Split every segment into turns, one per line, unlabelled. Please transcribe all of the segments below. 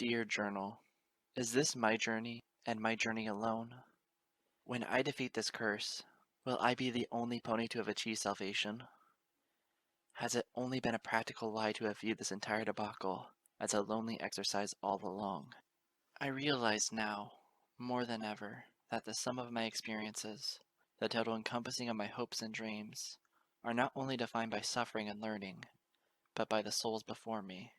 Dear Journal, is this my journey and my journey alone? When I defeat this curse, will I be the only pony to have achieved salvation? Has it only been a practical lie to have viewed this entire debacle as a lonely exercise all along? I realize now, more than ever, that the sum of my experiences, the total encompassing of my hopes and dreams, are not only defined by suffering and learning, but by the souls before me,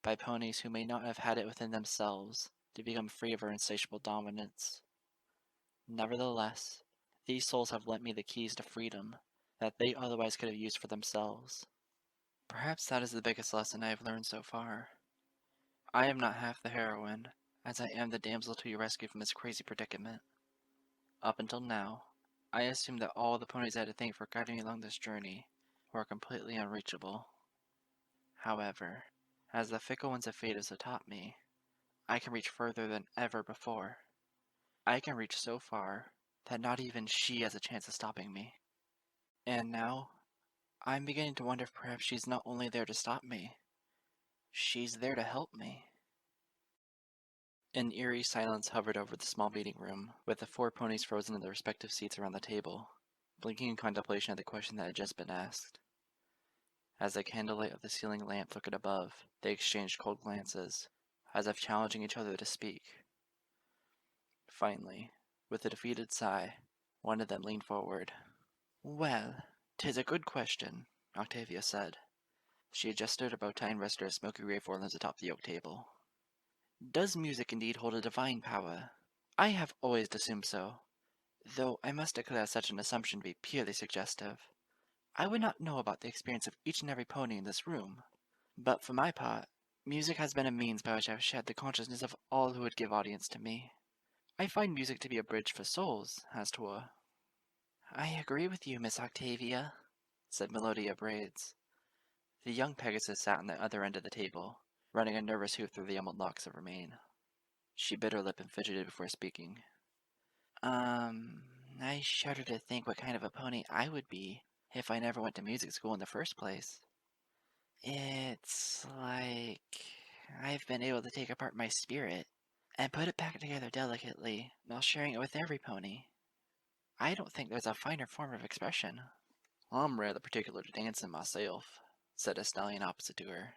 by ponies who may not have had it within themselves to become free of our insatiable dominance. Nevertheless, these souls have lent me the keys to freedom that they otherwise could have used for themselves. Perhaps that is the biggest lesson I have learned so far. I am not half the heroine, as I am the damsel to your rescue from this crazy predicament. Up until now, I assumed that all the ponies I had to thank for guiding me along this journey were completely unreachable. However, as the fickle winds of fate have so taught me, I can reach further than ever before. I can reach so far that not even she has a chance of stopping me. And now, I'm beginning to wonder if perhaps she's not only there to stop me, she's there to help me. An eerie silence hovered over the small meeting room, with the four ponies frozen in their respective seats around the table, blinking in contemplation of the question that had just been asked. As the candlelight of the ceiling lamp flickered above, they exchanged cold glances, as if challenging each other to speak. Finally, with a defeated sigh, one of them leaned forward. "Well, 'tis a good question," Octavia said. She adjusted her bow tie and rested her smoky gray forelimbs atop the oak table. "Does music indeed hold a divine power? I have always assumed so, though I must declare such an assumption to be purely suggestive. I would not know about the experience of each and every pony in this room, but for my part, music has been a means by which I have shared the consciousness of all who would give audience to me. I find music to be a bridge for souls, as 'twere." "I agree with you, Miss Octavia," said Melodia Braids. The young Pegasus sat on the other end of the table, running a nervous hoof through the emerald locks of her mane. She bit her lip and fidgeted before speaking. I shudder to think what kind of a pony I would be if I never went to music school in the first place. It's like I've been able to take apart my spirit and put it back together delicately while sharing it with every pony. I don't think there's a finer form of expression." "I'm rather particular to dancing myself," said a stallion opposite to her.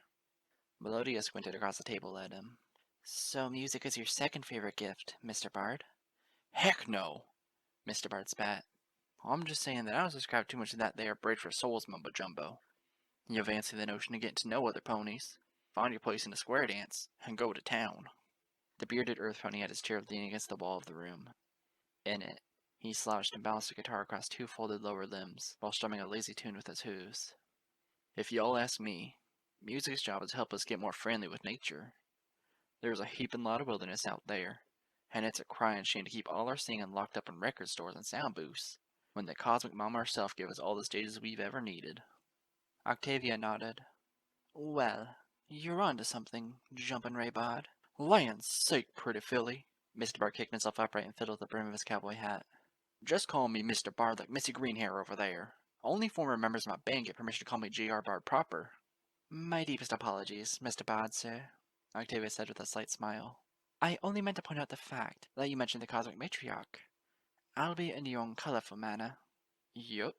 Melodia squinted across the table at him. "So music is your second favorite gift, Mr. Bard?"
"Heck no!"
Mr. Bard spat.
"I'm just saying that I don't subscribe too much to that there bridge for souls mumbo-jumbo. You fancy the notion of getting to know other ponies, find your place in a square dance, and go to town."
The bearded earth pony had his chair leaning against the wall of the room. In it, he slouched and balanced a guitar across two folded lower limbs, while strumming a lazy tune with his hooves.
"If y'all ask me, music's job is to help us get more friendly with nature. There's a heaping lot of wilderness out there, and it's a crying shame to keep all our singing locked up in record stores and sound booths, when the cosmic mama herself gave us all the stages we've ever needed."
Octavia nodded. "Well, you're on to something, Jumpin' Ray Bard."
"Land's sake, pretty filly!"
Mr. Bard kicked himself upright and fiddled with the brim of his cowboy hat.
"Just call me Mr. Bard like Missy Greenhair over there. Only former members of my band get permission to call me J.R. Bard proper."
"My deepest apologies, Mr. Bard, sir," Octavia said with a slight smile. "I only meant to point out the fact that you mentioned the cosmic matriarch, albeit in your own colorful manner."
"Yup."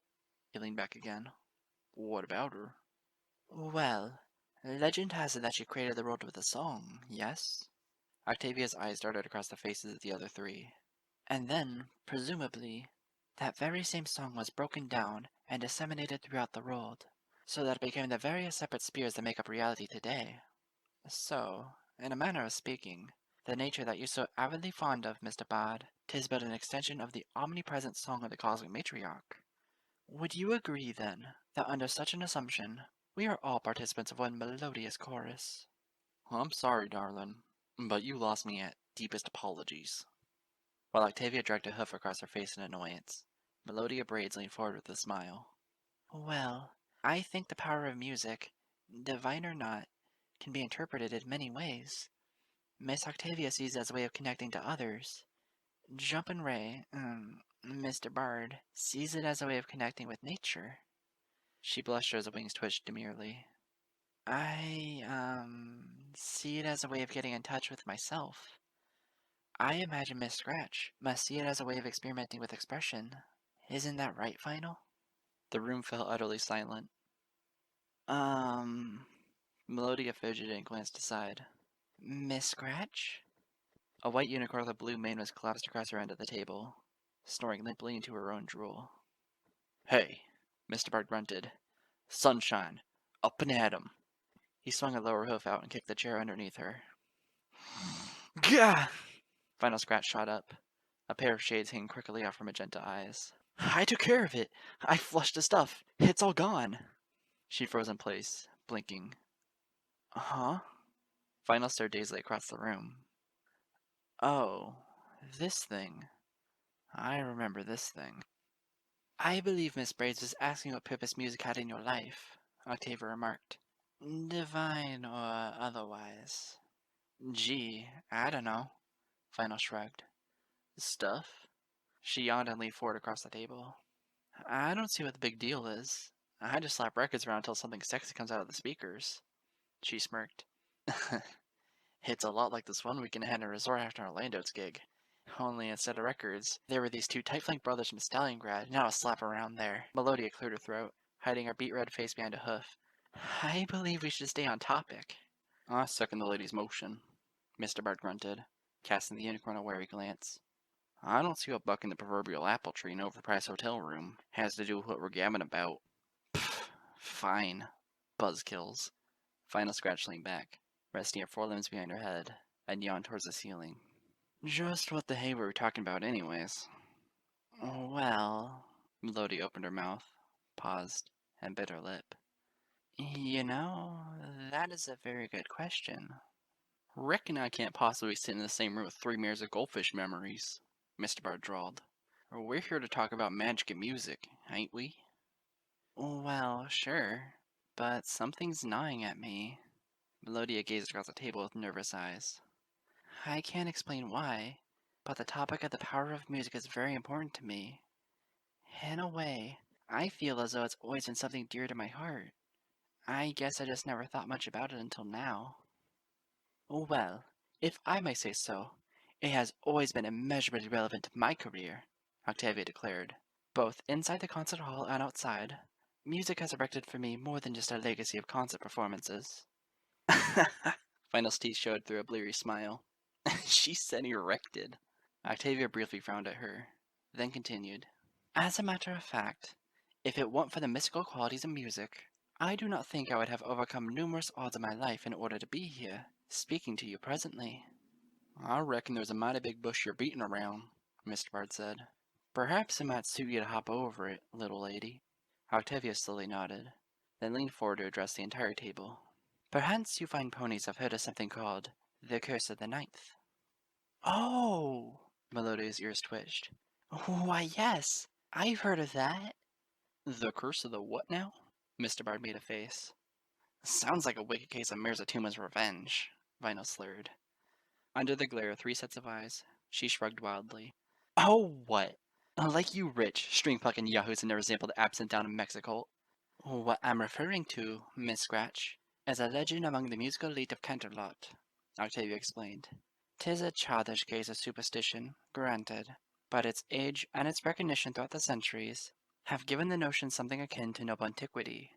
He leaned back again.
"What about her?"
"Well, legend has it that she created the world with a song, yes?" Octavia's eyes darted across the faces of the other three. "And then, presumably, that very same song was broken down and disseminated throughout the world, so that it became the various separate spheres that make up reality today. So, in a manner of speaking, the nature that you're so avidly fond of, Mr. Bard, 'tis but an extension of the omnipresent song of the cosmic matriarch. Would you agree, then, that under such an assumption, we are all participants of one melodious chorus?"
"I'm sorry, darling, but you lost me at deepest apologies."
While Octavia dragged a hoof across her face in annoyance, Melodia Braids leaned forward with a smile. "Well, I think the power of music, divine or not, can be interpreted in many ways. Miss Octavia sees it as a way of connecting to others. Jumpin' Ray, Mr. Bard, sees it as a way of connecting with nature." She blushed as her wings twitched demurely. "I, see it as a way of getting in touch with myself. I imagine Miss Scratch must see it as a way of experimenting with expression. Isn't that right, Final?
The room fell utterly silent. Melodia fidgeted and glanced aside.
Miss Scratch?
A white unicorn with a blue mane was collapsed across her end of the table, snoring limply into her own drool. Hey, Mr. Bard grunted. Sunshine, up and at 'em. He swung a lower hoof out and kicked the chair underneath her.
Gah!
Final Scratch shot up, a pair of shades hanging crookedly off her magenta eyes.
I took care of it. I flushed the stuff. It's all gone.
She froze in place, blinking.
Huh?
Final stared dazedly across the room.
Oh, this thing. I remember this thing. I believe Miss Braids was asking what purpose music had in your life, Octavia remarked. Divine or otherwise. Gee, I don't know. Final shrugged. Stuff?
She yawned and leaned forward across the table.
I don't see what the big deal is. I just slap records around until something sexy comes out of the speakers.
She smirked.
It's a lot like this one weekend I had in a resort after Orlando's gig. Only instead of records, there were these two tight-flanked brothers from Stalingrad, and I was slapping around there.
Melodia cleared her throat, hiding her beet-red face behind a hoof.
I believe we should stay on topic.
I second the lady's motion, Mr. Bard grunted, casting the unicorn a wary glance. I don't see what bucking the proverbial apple tree in an overpriced hotel room has to do with what we're gabbing about.
Pfft, fine. Buzzkills.
Final Scratch leaned back, resting her forelimbs behind her head, and yawned towards the ceiling.
Just what the hay were we talking about anyways? Well...
Melodia opened her mouth, paused, and bit her lip.
You know, that is a very good question.
Reckon I can't possibly sit in the same room with 3 mirrors of goldfish memories, Mr. Bard drawled. We're here to talk about magic and music, ain't we?
Well, sure, but something's gnawing at me.
Melodia gazed across the table with nervous eyes.
I can't explain why, but the topic of the power of music is very important to me. In a way, I feel as though it's always been something dear to my heart. I guess I just never thought much about it until now. Well, if I may say so, it has always been immeasurably relevant to my career, Octavia declared. Both inside the concert hall and outside, music has erected for me more than just a legacy of concert performances.
Final's teeth showed through a bleary smile. She said erected. Octavia briefly frowned at her, then continued.
As a matter of fact, if it weren't for the mystical qualities of music, I do not think I would have overcome numerous odds in my life in order to be here, speaking to you presently.
I reckon there's a mighty big bush you're beating around, Mr. Bard said.
Perhaps it might suit you to hop over it, little lady.
Octavia slowly nodded, then leaned forward to address the entire table.
Perchance you fine ponies have heard of something called the Curse of the Ninth. Oh!
Melodia's ears twitched.
Why, yes, I've heard of that.
The curse of the what now? Mr. Bard made a face. Sounds like a wicked case of Mirzatuma's revenge, Vinyl slurred. Under the glare of 3 sets of eyes, she shrugged wildly.
Oh, what? Like you rich, string-plucking yahoos who never sampled absinthe down in Mexico. What I'm referring to, Miss Scratch, is a legend among the musical elite of Canterlot, Octavia explained. 'Tis a childish case of superstition, granted, but its age and its recognition throughout the centuries have given the notion something akin to noble antiquity.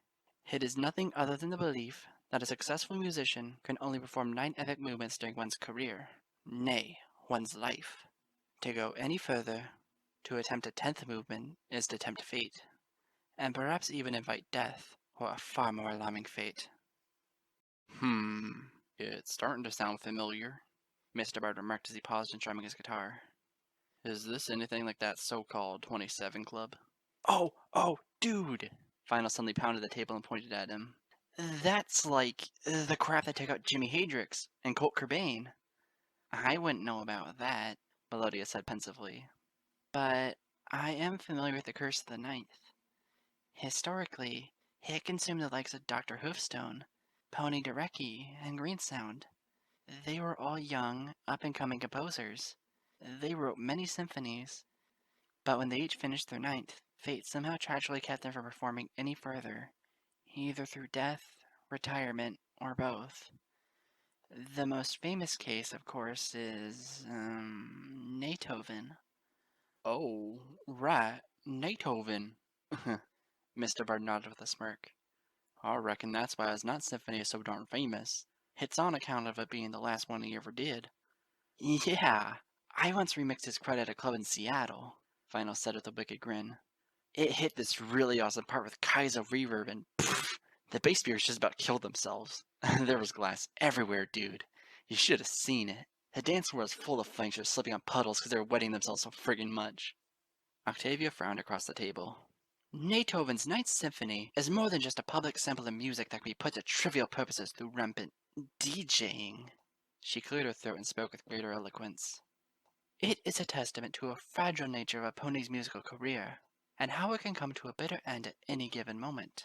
It is nothing other than the belief that a successful musician can only perform 9 epic movements during one's career, nay, one's life. To go any further, to attempt a 10th movement is to tempt fate, and perhaps even invite death, or a far more alarming fate.
It's starting to sound familiar, Mr. Bard remarked as he paused in strumming his guitar. Is this anything like that so-called 27 Club?
Oh, dude!
Final suddenly pounded the table and pointed at him.
That's like the crap that took out Jimi Hendrix and Kurt Cobain. I wouldn't know about that,
Melodia said pensively.
But I am familiar with the Curse of the Ninth. Historically, it consumed the likes of Dr. Hoofstone, Pony Derecki, and Greensound. They were all young, up-and-coming composers. They wrote many symphonies, but when they each finished their 9th, fate somehow tragically kept them from performing any further, either through death, retirement, or both. The most famous case, of course, is, Beethoven.
Oh, right, Beethoven. Mr. Bird nodded with a smirk. I reckon that's why his Ninth Symphony is so darn famous. It's on account of it being the last one he ever did.
Yeah, I once remixed his credit at a club in Seattle,
Final said with a wicked grin.
It hit this really awesome part with Kaizo reverb and poof, the bass speakers just about killed themselves. There was glass everywhere, dude. You should have seen it. The dance floor was full of flames just slipping on puddles because they were wetting themselves so friggin' much.
Octavia frowned across the table.
Beethoven's Ninth Symphony is more than just a public sample of music that can be put to trivial purposes through rampant DJing.
She cleared her throat and spoke with greater eloquence.
It is a testament to a fragile nature of a pony's musical career, and how it can come to a bitter end at any given moment.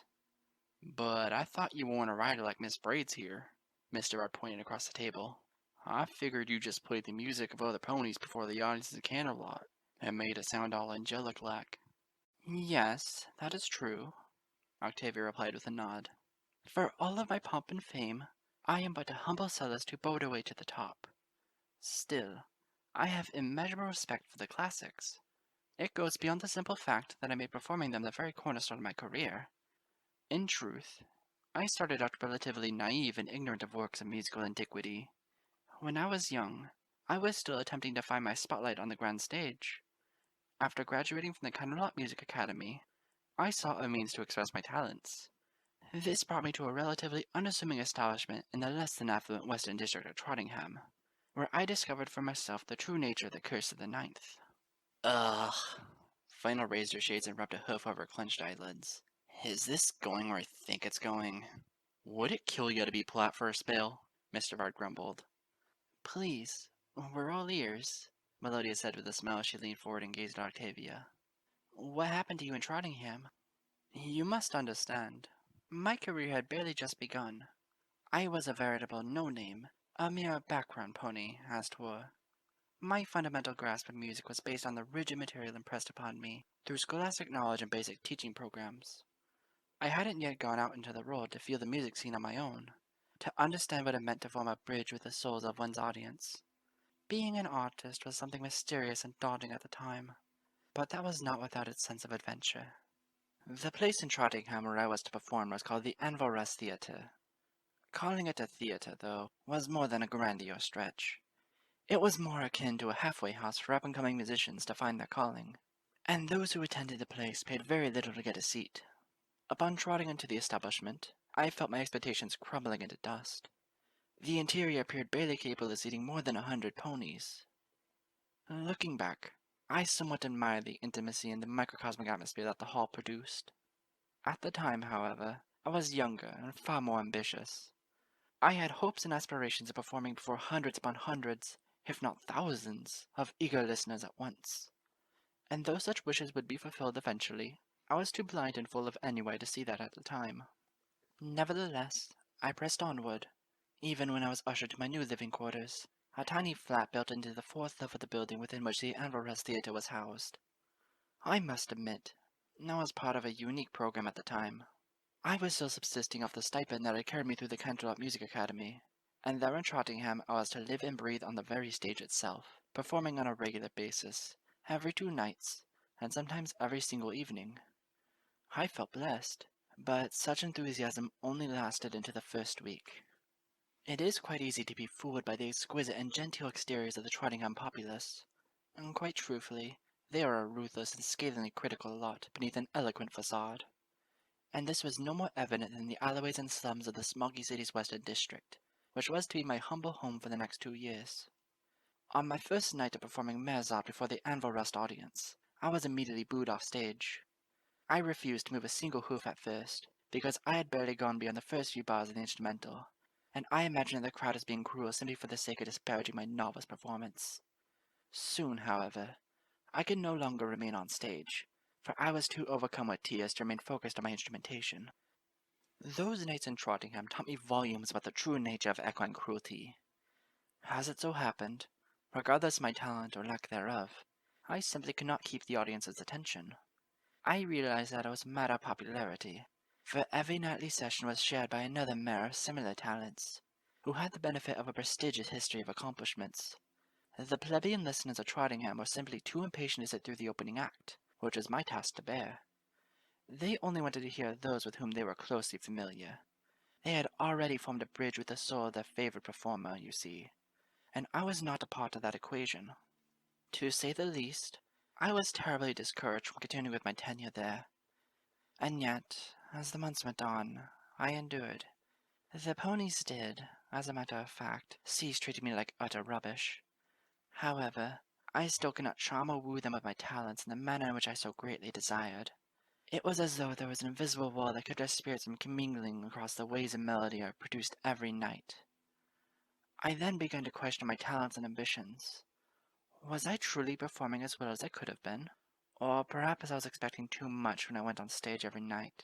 But I thought you weren't a writer like Miss Braids here, Mr. Bird pointed across the table. I figured you just played the music of other ponies before the audience at Candlelight and made it sound all angelic like.
Yes, that is true,
Octavia replied with a nod.
For all of my pomp and fame, I am but a humble cellist who bowed away to the top. Still, I have immeasurable respect for the classics. It goes beyond the simple fact that I made performing them the very cornerstone of my career. In truth, I started out relatively naive and ignorant of works of musical antiquity. When I was young, I was still attempting to find my spotlight on the grand stage. After graduating from the Candlelight Music Academy, I sought a means to express my talents. This brought me to a relatively unassuming establishment in the less than affluent Western District of Trottingham, where I discovered for myself the true nature of the Curse of the Ninth.
Ugh. Final raised her shades and rubbed a hoof over her clenched eyelids. Is this going where I think it's going? Would it kill you to be polite for a spell? Mr. Bard grumbled.
Please, we're all ears, Melodia said with a smile as she leaned forward and gazed at Octavia. What happened to you in Trottingham? You must understand. My career had barely just begun. I was a veritable no-name, a mere background pony, as 'twere. My fundamental grasp of music was based on the rigid material impressed upon me through scholastic knowledge and basic teaching programs. I hadn't yet gone out into the world to feel the music scene on my own, to understand what it meant to form a bridge with the souls of one's audience. Being an artist was something mysterious and daunting at the time, but that was not without its sense of adventure. The place in Trottingham where I was to perform was called the Ramiras Theatre. Calling it a theatre, though, was more than a grandiose stretch. It was more akin to a halfway house for up-and-coming musicians to find their calling, and those who attended the place paid very little to get a seat. Upon trotting into the establishment, I felt my expectations crumbling into dust. The interior appeared barely capable of seating more than 100 ponies. Looking back, I somewhat admired the intimacy and the microcosmic atmosphere that the hall produced. At the time, however, I was younger and far more ambitious. I had hopes and aspirations of performing before hundreds upon hundreds, if not thousands, of eager listeners at once. And though such wishes would be fulfilled eventually, I was too blind and full of ennui to see that at the time. Nevertheless, I pressed onward, even when I was ushered to my new living quarters, a tiny flat built into the fourth level of the building within which the Alvarez Theatre was housed. I must admit, I was part of a unique program at the time. I was still subsisting off the stipend that had carried me through the Canterlot Music Academy, and there in Trottingham I was to live and breathe on the very stage itself, performing on a regular basis, every 2 nights, and sometimes every single evening. I felt blessed, but such enthusiasm only lasted into the first week. It is quite easy to be fooled by the exquisite and genteel exteriors of the Trottingham populace, and quite truthfully, they are a ruthless and scathingly critical lot beneath an eloquent facade. And this was no more evident than the alleyways and slums of the smoggy city's western district, which was to be my humble home for the next 2 years. On my first night of performing Mozart before the Anvil Rust audience, I was immediately booed off stage. I refused to move a single hoof at first, because I had barely gone beyond the first few bars of the instrumental, and I imagined the crowd as being cruel simply for the sake of disparaging my novice performance. Soon, however, I could no longer remain on stage, for I was too overcome with tears to remain focused on my instrumentation. Those nights in Trottingham taught me volumes about the true nature of equine cruelty. As it so happened, regardless of my talent or lack thereof, I simply could not keep the audience's attention. I realized that I was mad at popularity, for every nightly session was shared by another mare of similar talents. who had the benefit of a prestigious history of accomplishments. The plebeian listeners of Trottingham were simply too impatient to sit through the opening act, which was my task to bear. They only wanted to hear those with whom they were closely familiar. They had already formed a bridge with the soul of their favorite performer, you see, and I was not a part of that equation. To say the least, I was terribly discouraged from continuing with my tenure there. And yet, as the months went on, I endured. The ponies did, as a matter of fact, cease treating me like utter rubbish. However, I still could not charm or woo them with my talents in the manner in which I so greatly desired. It was as though there was an invisible wall that kept their spirits from commingling across the waves of Melodia produced every night. I then began to question my talents and ambitions. Was I truly performing as well as I could have been? Or perhaps I was expecting too much when I went on stage every night.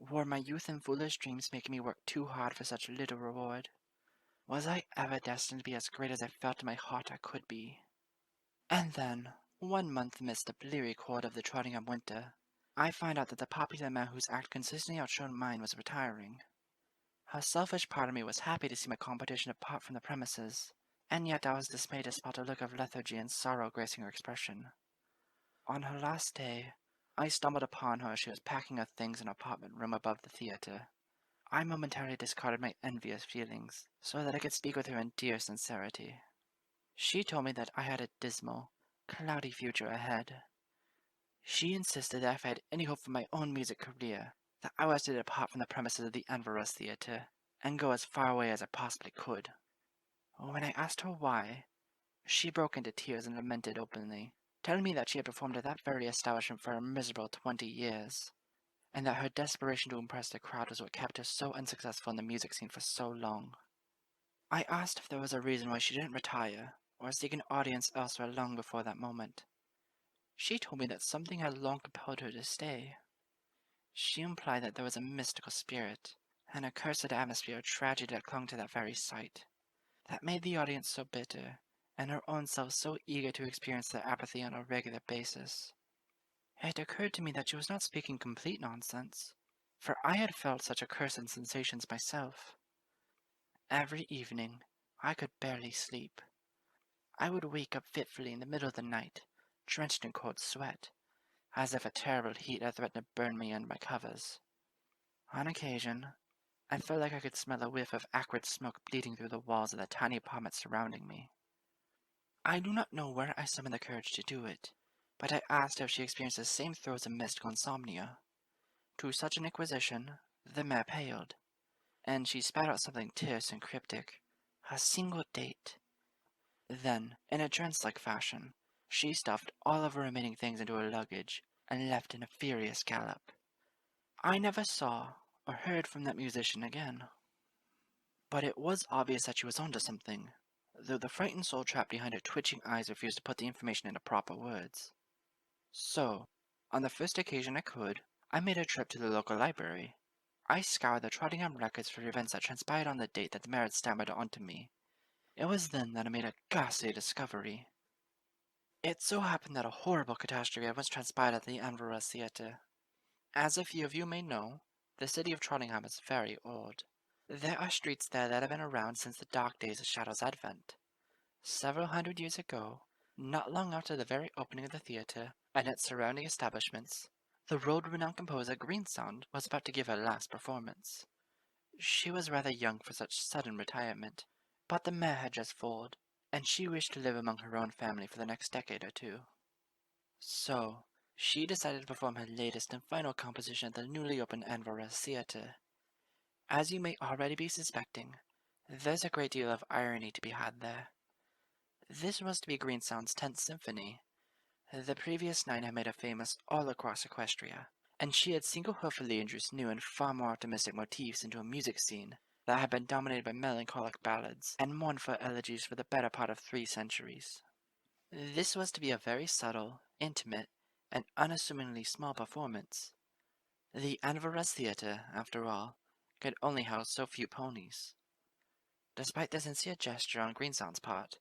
Were my youth and foolish dreams making me work too hard for such little reward? Was I ever destined to be as great as I felt in my heart I could be? And then, one month amidst the bleary cold of the Trottingham winter, I find out that the popular man whose act consistently outshone mine was retiring. A selfish part of me was happy to see my competition depart from the premises, and yet I was dismayed to spot a look of lethargy and sorrow gracing her expression. On her last day, I stumbled upon her as she was packing her things in an apartment room above the theater. I momentarily discarded my envious feelings, so that I could speak with her in dear sincerity. She told me that I had a dismal, cloudy future ahead. She insisted that if I had any hope for my own music career, that I was to depart from the premises of the Ramiras Theatre, and go as far away as I possibly could. When I asked her why, she broke into tears and lamented openly, telling me that she had performed at that very establishment for a miserable 20 years, and that her desperation to impress the crowd was what kept her so unsuccessful in the music scene for so long. I asked if there was a reason why she didn't retire, or seek an audience elsewhere long before that moment. She told me that something had long compelled her to stay. She implied that there was a mystical spirit, an accursed atmosphere of tragedy that clung to that very sight, that made the audience so bitter, and her own self so eager to experience their apathy on a regular basis. It occurred to me that she was not speaking complete nonsense, for I had felt such accursed sensations myself. Every evening, I could barely sleep. I would wake up fitfully in the middle of the night, drenched in cold sweat, as if a terrible heat had threatened to burn me under my covers. On occasion, I felt like I could smell a whiff of acrid smoke bleeding through the walls of the tiny apartment surrounding me. I do not know where I summoned the courage to do it, but I asked her if she experienced the same throes of mystical insomnia. To such an inquisition, the mare paled, and she spat out something terse and cryptic. A single date. Then, in a trance-like fashion, she stuffed all of her remaining things into her luggage and left in a furious gallop. I never saw or heard from that musician again. But it was obvious that she was onto something, though the frightened soul trapped behind her twitching eyes refused to put the information into proper words. So, on the first occasion I could, I made a trip to the local library. I scoured the Trottingham records for events that transpired on the date that the mare had stammered onto me. It was then that I made a ghastly discovery. It so happened that a horrible catastrophe had once transpired at the Ramiras Theatre. As a few of you may know, the city of Trottingham is very old. There are streets there that have been around since the dark days of Shadow's advent. Several hundred years ago, not long after the very opening of the theatre and its surrounding establishments, the world-renowned composer Greensound was about to give her last performance. She was rather young for such sudden retirement, but the mare had just foaled, and she wished to live among her own family for the next decade or two. So, she decided to perform her latest and final composition at the newly opened Ramiras Theatre. As you may already be suspecting, there's a great deal of irony to be had there. This was to be Greensound's 10th symphony. The previous 9 had made her famous all across Equestria, and she had single-handedly introduced new and far more optimistic motifs into a music scene that had been dominated by melancholic ballads and mournful elegies for the better part of 3 centuries. This was to be a very subtle, intimate, and unassumingly small performance. The Ramiras Theatre, after all, could only house so few ponies. Despite the sincere gesture on Greensound's part,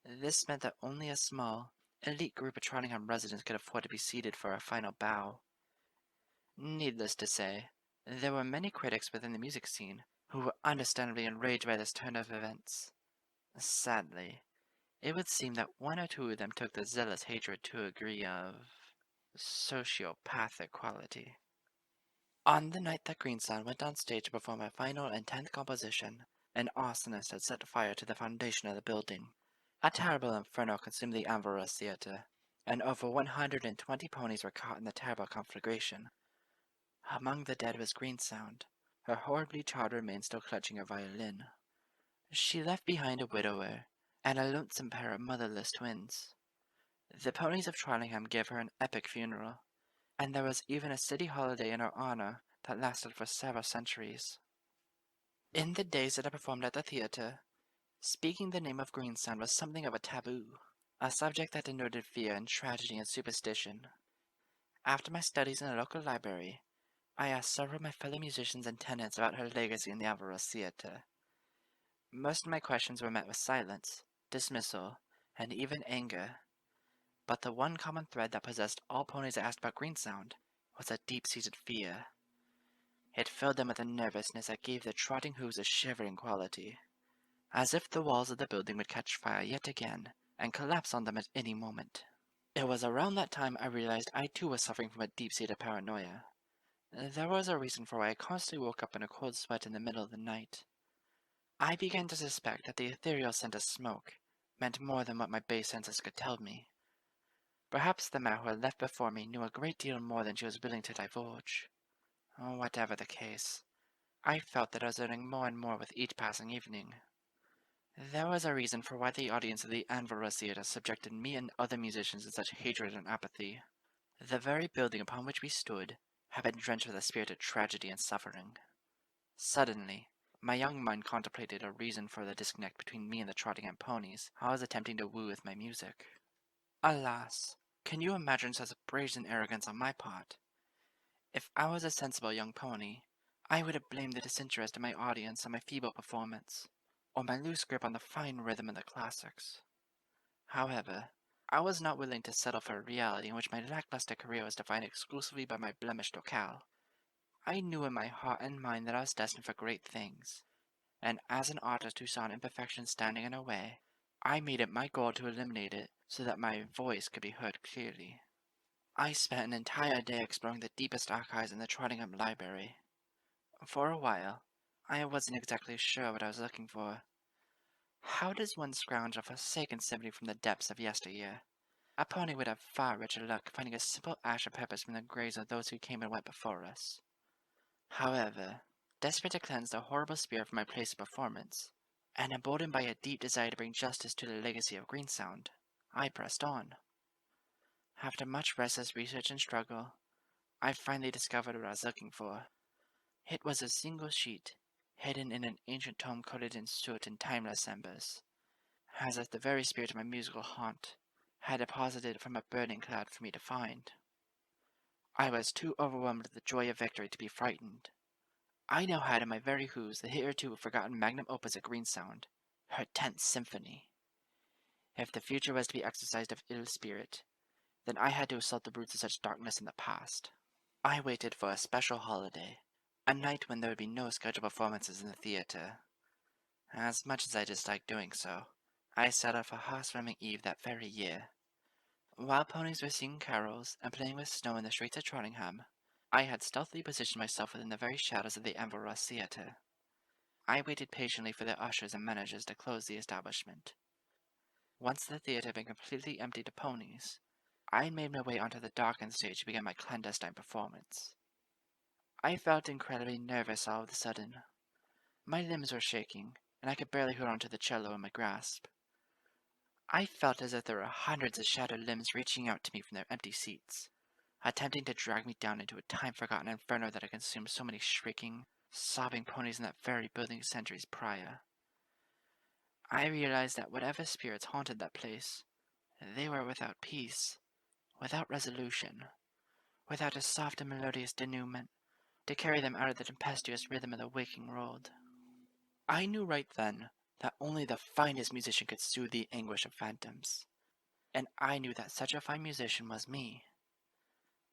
this meant that only a small, elite group of Trottingham residents could afford to be seated for a final bow. Needless to say, there were many critics within the music scene who were understandably enraged by this turn of events. Sadly, it would seem that one or two of them took the zealous hatred to a degree of sociopathic quality. On the night that Greenstone went on stage to perform her final and 10th composition, an arsonist had set fire to the foundation of the building. A terrible inferno consumed the Ramiras theater, and over 120 ponies were caught in the terrible conflagration. Among the dead was Greensound, her horribly charred remains still clutching her violin. She left behind a widower and a lonesome pair of motherless twins. The ponies of Trondheim gave her an epic funeral, and there was even a city holiday in her honor that lasted for several centuries. In the days that I performed at the theater, speaking the name of Greensound was something of a taboo, a subject that denoted fear and tragedy and superstition. After my studies in a local library, I asked several of my fellow musicians and tenants about her legacy in the Ramiras theater. Most of my questions were met with silence, dismissal, and even anger. But the one common thread that possessed all ponies I asked about Greensound was a deep-seated fear. It filled them with a nervousness that gave their trotting hooves a shivering quality, as if the walls of the building would catch fire yet again and collapse on them at any moment. It was around that time I realized I too was suffering from a deep-seated paranoia. There was a reason for why I constantly woke up in a cold sweat in the middle of the night. I began to suspect that the ethereal scent of smoke meant more than what my base senses could tell me. Perhaps the mare who had left before me knew a great deal more than she was willing to divulge. Whatever the case, I felt that I was learning more and more with each passing evening. There was a reason for why the audience of the Ramiras theater subjected me and other musicians to such hatred and apathy. The very building upon which we stood had been drenched with a spirit of tragedy and suffering. Suddenly, my young mind contemplated a reason for the disconnect between me and the Trottingham ponies I was attempting to woo with my music. Alas, can you imagine such brazen arrogance on my part? If I was a sensible young pony, I would have blamed the disinterest of my audience on my feeble performance, or my loose grip on the fine rhythm of the classics. However, I was not willing to settle for a reality in which my lackluster career was defined exclusively by my blemished locale. I knew in my heart and mind that I was destined for great things, and as an artist who saw an imperfection standing in her way, I made it my goal to eliminate it so that my voice could be heard clearly. I spent an entire day exploring the deepest archives in the Trottingham Library. For a while, I wasn't exactly sure what I was looking for. How does one scrounge a forsaken symphony from the depths of yesteryear? A pony would have far richer luck finding a simple ash of purpose from the graves of those who came and went before us. However, desperate to cleanse the horrible spirit from my place of performance, and emboldened by a deep desire to bring justice to the legacy of Greensound, I pressed on. After much restless research and struggle, I finally discovered what I was looking for. It was a single sheet, hidden in an ancient tome coated in soot and timeless embers, as if the very spirit of my musical haunt had deposited it from a burning cloud for me to find. I was too overwhelmed with the joy of victory to be frightened. I now had in my very hooves the hitherto forgotten magnum opus of Greensound, her 10th symphony. If the future was to be exorcised of ill spirit, then I had to assault the roots of such darkness in the past. I waited for a special holiday, a night when there would be no scheduled performances in the theater. As much as I disliked doing so, I set out for House-warming Eve that very year. While ponies were singing carols and playing with snow in the streets of Trottingham, I had stealthily positioned myself within the very shadows of the Ramiras theater. I waited patiently for the ushers and managers to close the establishment. Once the theater had been completely emptied of ponies, I made my way onto the darkened stage to begin my clandestine performance. I felt incredibly nervous all of a sudden. My limbs were shaking, and I could barely hold onto the cello in my grasp. I felt as if there were hundreds of shattered limbs reaching out to me from their empty seats, attempting to drag me down into a time-forgotten inferno that had consumed so many shrieking, sobbing ponies in that very building centuries prior. I realized that whatever spirits haunted that place, they were without peace, without resolution, without a soft and melodious denouement to carry them out of the tempestuous rhythm of the waking world. I knew right then that only the finest musician could soothe the anguish of phantoms, and I knew that such a fine musician was me.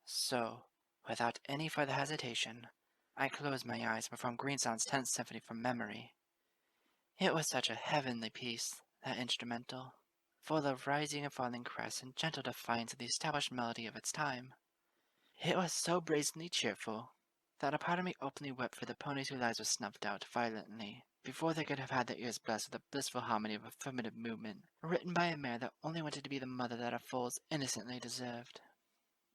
So, without any further hesitation, I closed my eyes and performed Greensound's 10th Symphony from memory. It was such a heavenly piece, that instrumental, full of rising and falling crests and gentle defiance of the established melody of its time. It was so brazenly cheerful that a part of me openly wept for the ponies whose lives were snuffed out violently before they could have had their ears blessed with the blissful harmony of affirmative movement, written by a mare that only wanted to be the mother that her foals innocently deserved.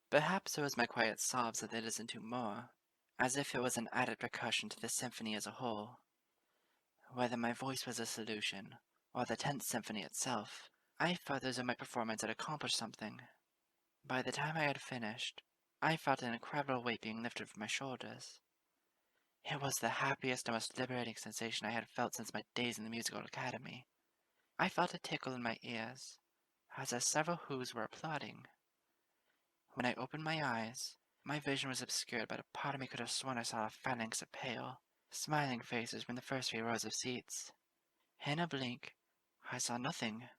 Perhaps it was my quiet sobs that they listened to more, as if it was an added percussion to the symphony as a whole. Whether my voice was a solution, or the 10th Symphony itself, I felt as though my performance had accomplished something. By the time I had finished, I felt an incredible weight being lifted from my shoulders. It was the happiest and most liberating sensation I had felt since my days in the musical academy. I felt a tickle in my ears, as if several who's were applauding. When I opened my eyes, my vision was obscured, but a part of me could have sworn I saw a phalanx of pale, smiling faces from the first few rows of seats. In a blink, I saw nothing,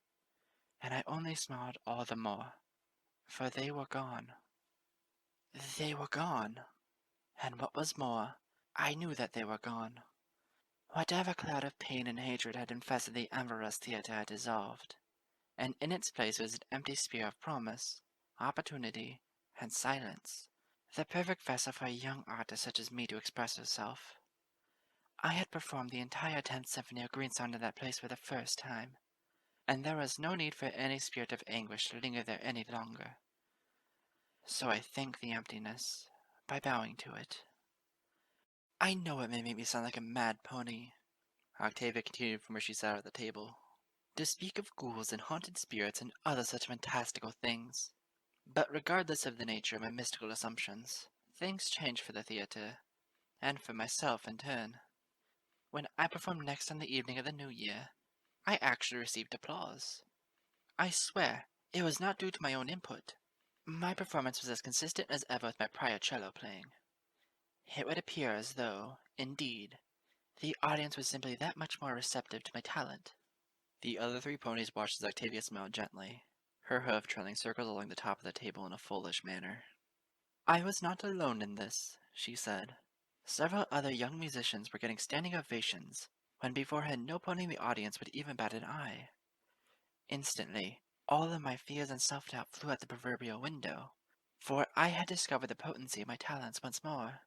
and I only smiled all the more, for they were gone. They were gone, and what was more, I knew that they were gone. Whatever cloud of pain and hatred had infested the Ramiras theater had dissolved, and in its place was an empty sphere of promise, opportunity, and silence, the perfect vessel for a young artist such as me to express herself. I had performed the entire 10th Symphony of Greensound in that place for the first time, and there was no need for any spirit of anguish to linger there any longer. So I thanked the emptiness by bowing to it. I know it may make me sound like a mad pony, Octavia continued from where she sat at the table, to speak of ghouls and haunted spirits and other such fantastical things. But regardless of the nature of my mystical assumptions, things changed for the theater, and for myself in turn. When I performed next on the evening of the New Year, I actually received applause. I swear, it was not due to my own input. My performance was as consistent as ever with my prior cello playing. It would appear as though, indeed, the audience was simply that much more receptive to my talent. The other three ponies watched as Octavia smiled gently, her hoof trailing circles along the top of the table in a foolish manner. I was not alone in this, she said. Several other young musicians were getting standing ovations, when beforehand no pony in the audience would even bat an eye. Instantly, all of my fears and self-doubt flew out the proverbial window, for I had discovered the potency of my talents once more.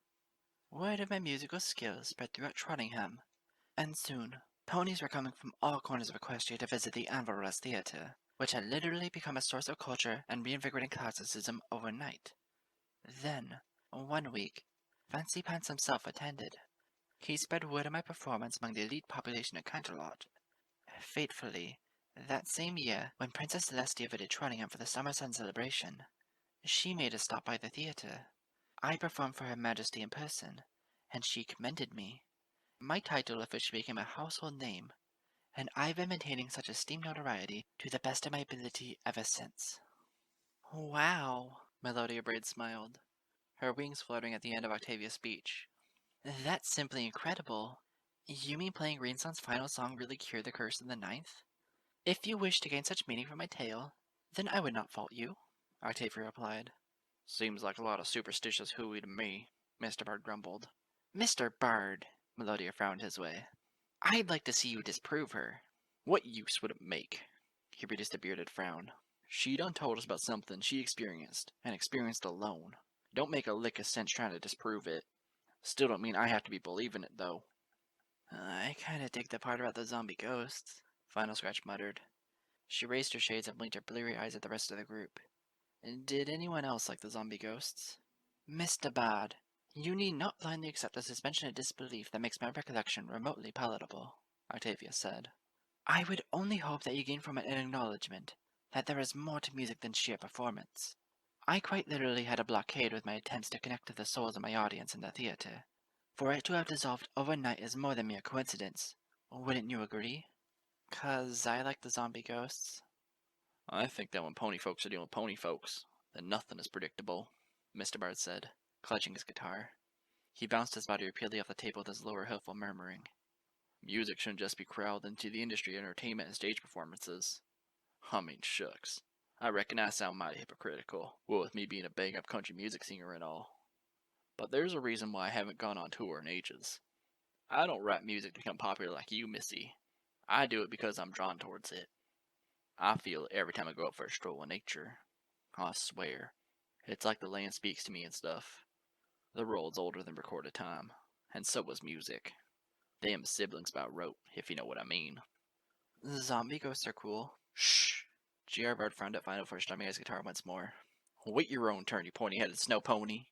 Word of my musical skills spread throughout Trottingham, and soon ponies were coming from all corners of Equestria to visit the Ramiras theater, which had literally become a source of culture and reinvigorating classicism overnight. Then, one week, Fancy Pants himself attended. He spread word of my performance among the elite population of Canterlot. Fatefully, that same year, when Princess Celestia visited Trottingham for the summer sun celebration, she made a stop by the theater. I performed for Her Majesty in person, and she commended me. My title officially became a household name, and I've been maintaining such esteemed notoriety to the best of my ability ever since. Wow, Melodia Braid smiled, her wings fluttering at the end of Octavia's speech. That's simply incredible. You mean playing Greensun's final song really cured the curse in the ninth? If you wish to gain such meaning from my tale, then I would not fault you, Octavia replied.
Seems like a lot of superstitious hooey to me, Mr. Bird grumbled.
Mr. Bird, Melodia frowned his way. I'd like to see you disprove her.
What use would it make? He produced a bearded frown. She done told us about something she experienced, and experienced alone. Don't make a lick of sense trying to disprove it. Still don't mean I have to be believing it, though.
I kinda dig the part about the zombie ghosts, Final Scratch muttered. She raised her shades and blinked her bleary eyes at the rest of the group. Did anyone else like the zombie ghosts? Mr. Bard, you need not blindly accept the suspension of disbelief that makes my recollection remotely palatable, Octavia said. I would only hope that you gain from it an acknowledgement that there is more to music than sheer performance. I quite literally had a blockade with my attempts to connect to the souls of my audience in the theater. For it to have dissolved overnight is more than mere coincidence. Wouldn't you agree? 'Cause I like the zombie ghosts.
I think that when pony folks are dealing with pony folks, then nothing is predictable, Mr. Bard said, clutching his guitar. He bounced his body repeatedly off the table with his lower hoof while murmuring. Music shouldn't just be corralled into the industry of entertainment and stage performances. I mean, shucks. I reckon I sound mighty hypocritical, what with me being a bang-up country music singer and all. But there's a reason why I haven't gone on tour in ages. I don't write music to become popular like you, Missy. I do it because I'm drawn towards it. I feel it every time I go out for a stroll in nature. I swear. It's like the land speaks to me and stuff. The world's older than recorded time, and so was music. Them siblings about wrote, if you know what I mean.
The zombie ghosts are cool.
Shh. G.R. Bird frowned at Final before strumming his guitar once more. Wait your own turn, you pointy-headed snow pony.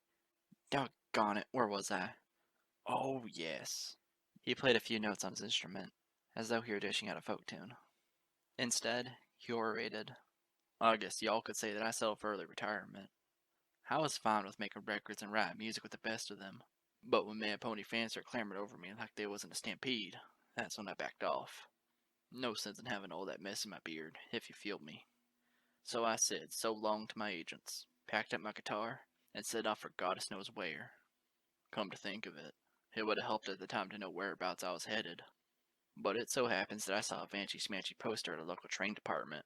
Doggone it, where was I?
Oh, yes.
He played a few notes on his instrument, as though he were dishing out a folk tune. Instead, he orated.
I guess y'all could say that I settled for early retirement. I was fine with making records and writing music with the best of them. But when Man Pony fans started clamoring over me like they was in a stampede, that's when I backed off. No sense in having all that mess in my beard, if you feel me. So I said so long to my agents, packed up my guitar, and set off for goddess knows where. Come to think of it, it would have helped at the time to know whereabouts I was headed. But it so happens that I saw a fancy-smancy poster at a local train department.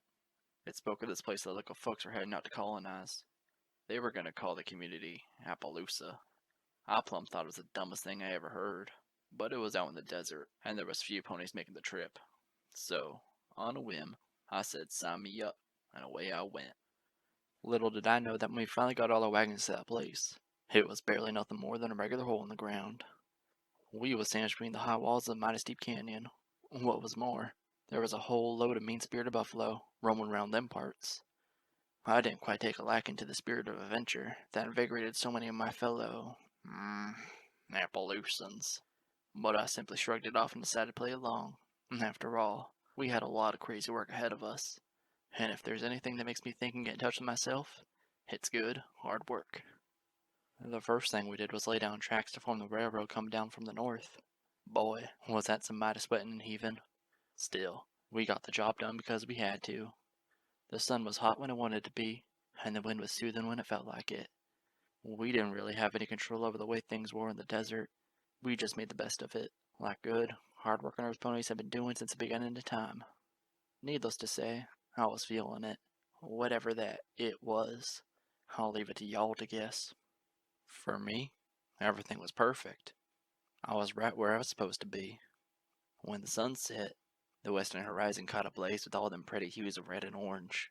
It spoke of this place the local folks were heading out to colonize. They were going to call the community Appaloosa. I plumb thought it was the dumbest thing I ever heard. But it was out in the desert, and there was few ponies making the trip. So, on a whim, I said sign me up, and away I went.
Little did I know that when we finally got all our wagons to that place, it was barely nothing more than a regular hole in the ground. We was sandwiched between the high walls of the mighty steep canyon. What was more, there was a whole load of mean-spirited buffalo roaming around them parts. I didn't quite take a liking to the spirit of adventure that invigorated so many of my fellow, Appaloosans. But I simply shrugged it off and decided to play along. After all, we had a lot of crazy work ahead of us. And if there's anything that makes me think and get in touch with myself, it's good, hard work. The first thing we did was lay down tracks to form the railroad coming down from the north. Boy, was that some mighty sweating and heaving. Still, we got the job done because we had to. The sun was hot when it wanted to be, and the wind was soothing when it felt like it. We didn't really have any control over the way things were in the desert. We just made the best of it, like good, hard-working earth ponies have been doing since the beginning of time. Needless to say, I was feeling it. Whatever that it was. I'll leave it to y'all to guess. For me, everything was perfect. I was right where I was supposed to be. When the sun set, the western horizon caught ablaze with all them pretty hues of red and orange.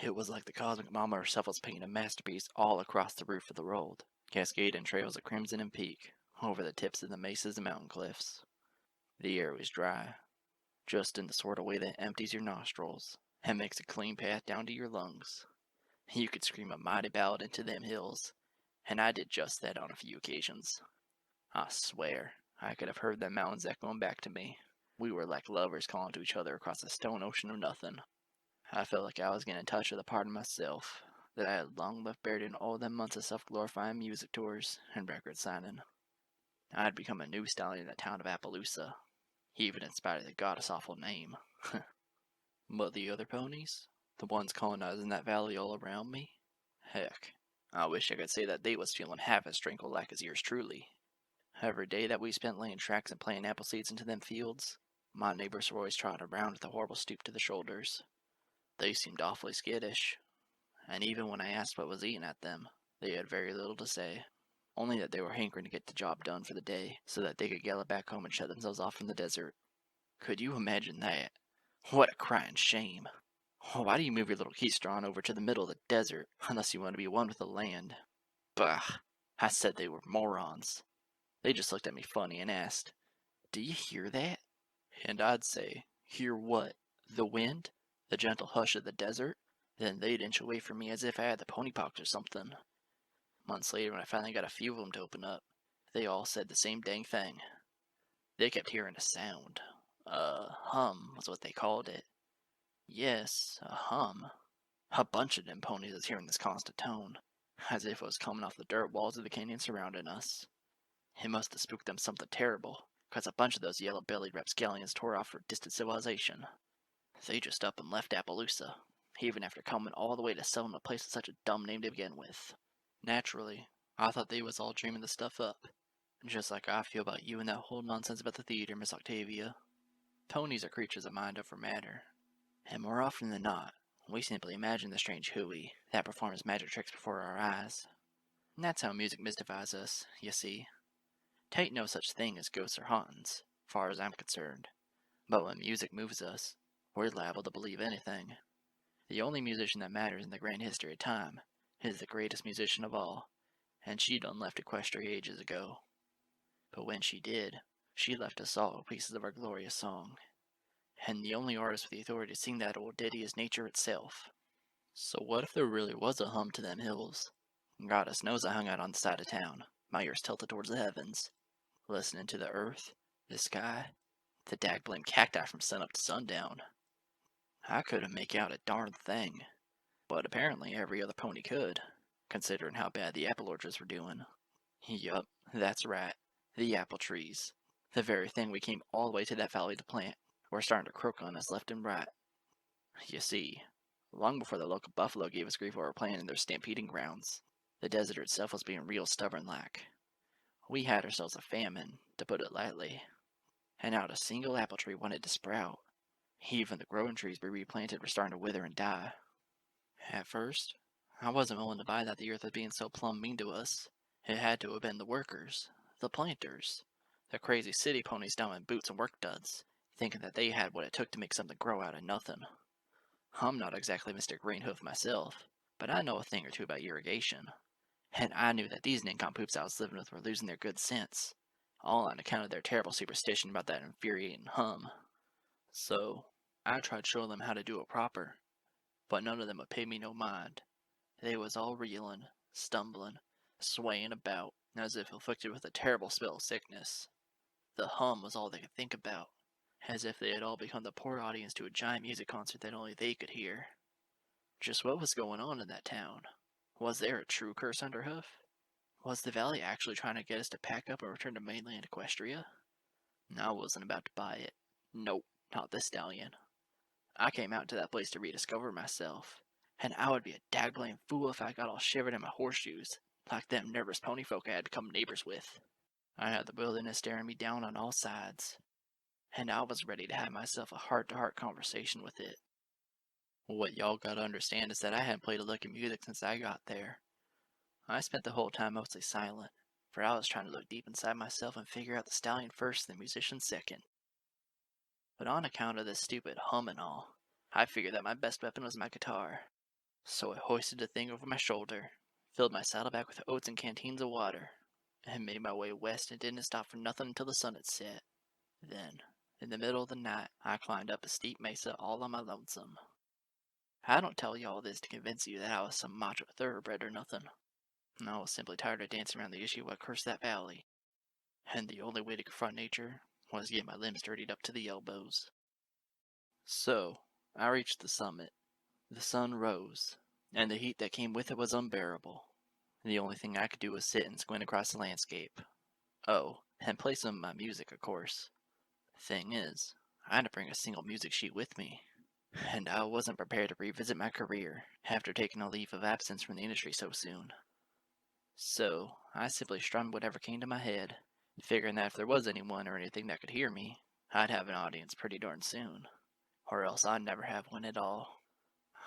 It was like the cosmic mama herself was painting a masterpiece all across the roof of the world, cascading trails of crimson and peak over the tips of the mesas and mountain cliffs. The air was dry, just in the sort of way that empties your nostrils and makes a clean path down to your lungs. You could scream a mighty ballad into them hills, and I did just that on a few occasions. I swear, I could have heard them mountains echoing back to me. We were like lovers calling to each other across a stone ocean of nothing. I felt like I was getting in touch with a part of myself that I had long left buried in all them months of self-glorifying music tours and record signing. I had become a new stallion in the town of Appaloosa, even in spite of the goddess-awful name. But the other ponies? The ones colonizing that valley all around me? Heck, I wish I could say that they was feeling half as tranquil like as yours truly. Every day that we spent laying tracks and planting apple seeds into them fields, my neighbors were always trotting around with a horrible stoop to the shoulders. They seemed awfully skittish, and even when I asked what was eating at them, they had very little to say, only that they were hankering to get the job done for the day so that they could gallop back home and shut themselves off from the desert. Could you imagine that? What a crying shame. Why do you move your little keister on over to the middle of the desert unless you want to be one with the land? Bah! I said they were morons. They just looked at me funny and asked, "Do you hear that?" And I'd say, "Hear what? The wind? The gentle hush of the desert?" Then they'd inch away from me as if I had the ponypox or something. Months later, when I finally got a few of them to open up, they all said the same dang thing. They kept hearing a sound. A hum was what they called it. Yes, a hum. A bunch of them ponies was hearing this constant tone, as if it was coming off the dirt walls of the canyon surrounding us. It must have spooked them something terrible, because a bunch of those yellow-bellied rapscallions tore off for distant civilization. They just up and left Appaloosa, even after coming all the way to settle in a place with such a dumb name to begin with. Naturally, I thought they was all dreaming the stuff up, just like I feel about you and that whole nonsense about the theater, Miss Octavia. Ponies are creatures of mind over matter, and more often than not, we simply imagine the strange hooey that performs magic tricks before our eyes.
And that's how music mystifies us, you see. Tain't no such thing as ghosts or hauntings, far as I'm concerned. But when music moves us, we're liable to believe anything. The only musician that matters in the grand history of time is the greatest musician of all, and she done left Equestria ages ago. But when she did, she left us all pieces of our glorious song. And the only artist with the authority to sing that old ditty is nature itself. So what if there really was a hum to them hills? Goddess knows I hung out on the side of town, my ears tilted towards the heavens, listening to the earth, the sky, the dagblim cacti from sunup to sundown. I couldn't make out a darn thing, but apparently every other pony could, considering how bad the apple orchards were doing. Yup, that's right, the apple trees. The very thing we came all the way to that valley to plant, were starting to croak on us left and right. You see, long before the local buffalo gave us grief over planting their stampeding grounds, the desert itself was being real stubborn like. We had ourselves a famine, to put it lightly, and not a single apple tree wanted to sprout. Even the growing trees we replanted were starting to wither and die. At first, I wasn't willing to buy that the earth was being so plumb mean to us. It had to have been the workers, the planters, the crazy city ponies down in boots and work duds, thinking that they had what it took to make something grow out of nothing. I'm not exactly Mr. Greenhoof myself, but I know a thing or two about irrigation, and I knew that these nincompoops I was living with were losing their good sense, all on account of their terrible superstition about that infuriating hum. So, I tried showing them how to do it proper, but none of them would pay me no mind. They was all reeling, stumbling, swaying about, as if afflicted with a terrible spell of sickness. The hum was all they could think about, as if they had all become the poor audience to a giant music concert that only they could hear. Just what was going on in that town? Was there a true curse under hoof? Was the valley actually trying to get us to pack up and return to mainland Equestria? I wasn't about to buy it. Nope, not this stallion. I came out to that place to rediscover myself, and I would be a dagblamed fool if I got all shivered in my horseshoes, like them nervous pony folk I had become neighbors with. I had the wilderness staring me down on all sides, and I was ready to have myself a heart-to-heart conversation with it. What y'all gotta understand is that I hadn't played a lick of music since I got there. I spent the whole time mostly silent, for I was trying to look deep inside myself and figure out the stallion first and the musician second. But on account of this stupid hum and all, I figured that my best weapon was my guitar. So I hoisted the thing over my shoulder, filled my saddlebag with oats and canteens of water, and made my way west and didn't stop for nothing until the sun had set. Then, in the middle of the night, I climbed up a steep mesa all on my lonesome. I don't tell you all this to convince you that I was some macho thoroughbred or nothing. I was simply tired of dancing around the issue of what cursed that valley, and the only way to confront nature was to get my limbs dirtied up to the elbows. So, I reached the summit. The sun rose, and the heat that came with it was unbearable. The only thing I could do was sit and squint across the landscape. Oh, and play some of my music, of course. Thing is, I had to bring a single music sheet with me, and I wasn't prepared to revisit my career after taking a leave of absence from the industry so soon. So, I simply strummed whatever came to my head, figuring that if there was anyone or anything that could hear me, I'd have an audience pretty darn soon, or else I'd never have one at all.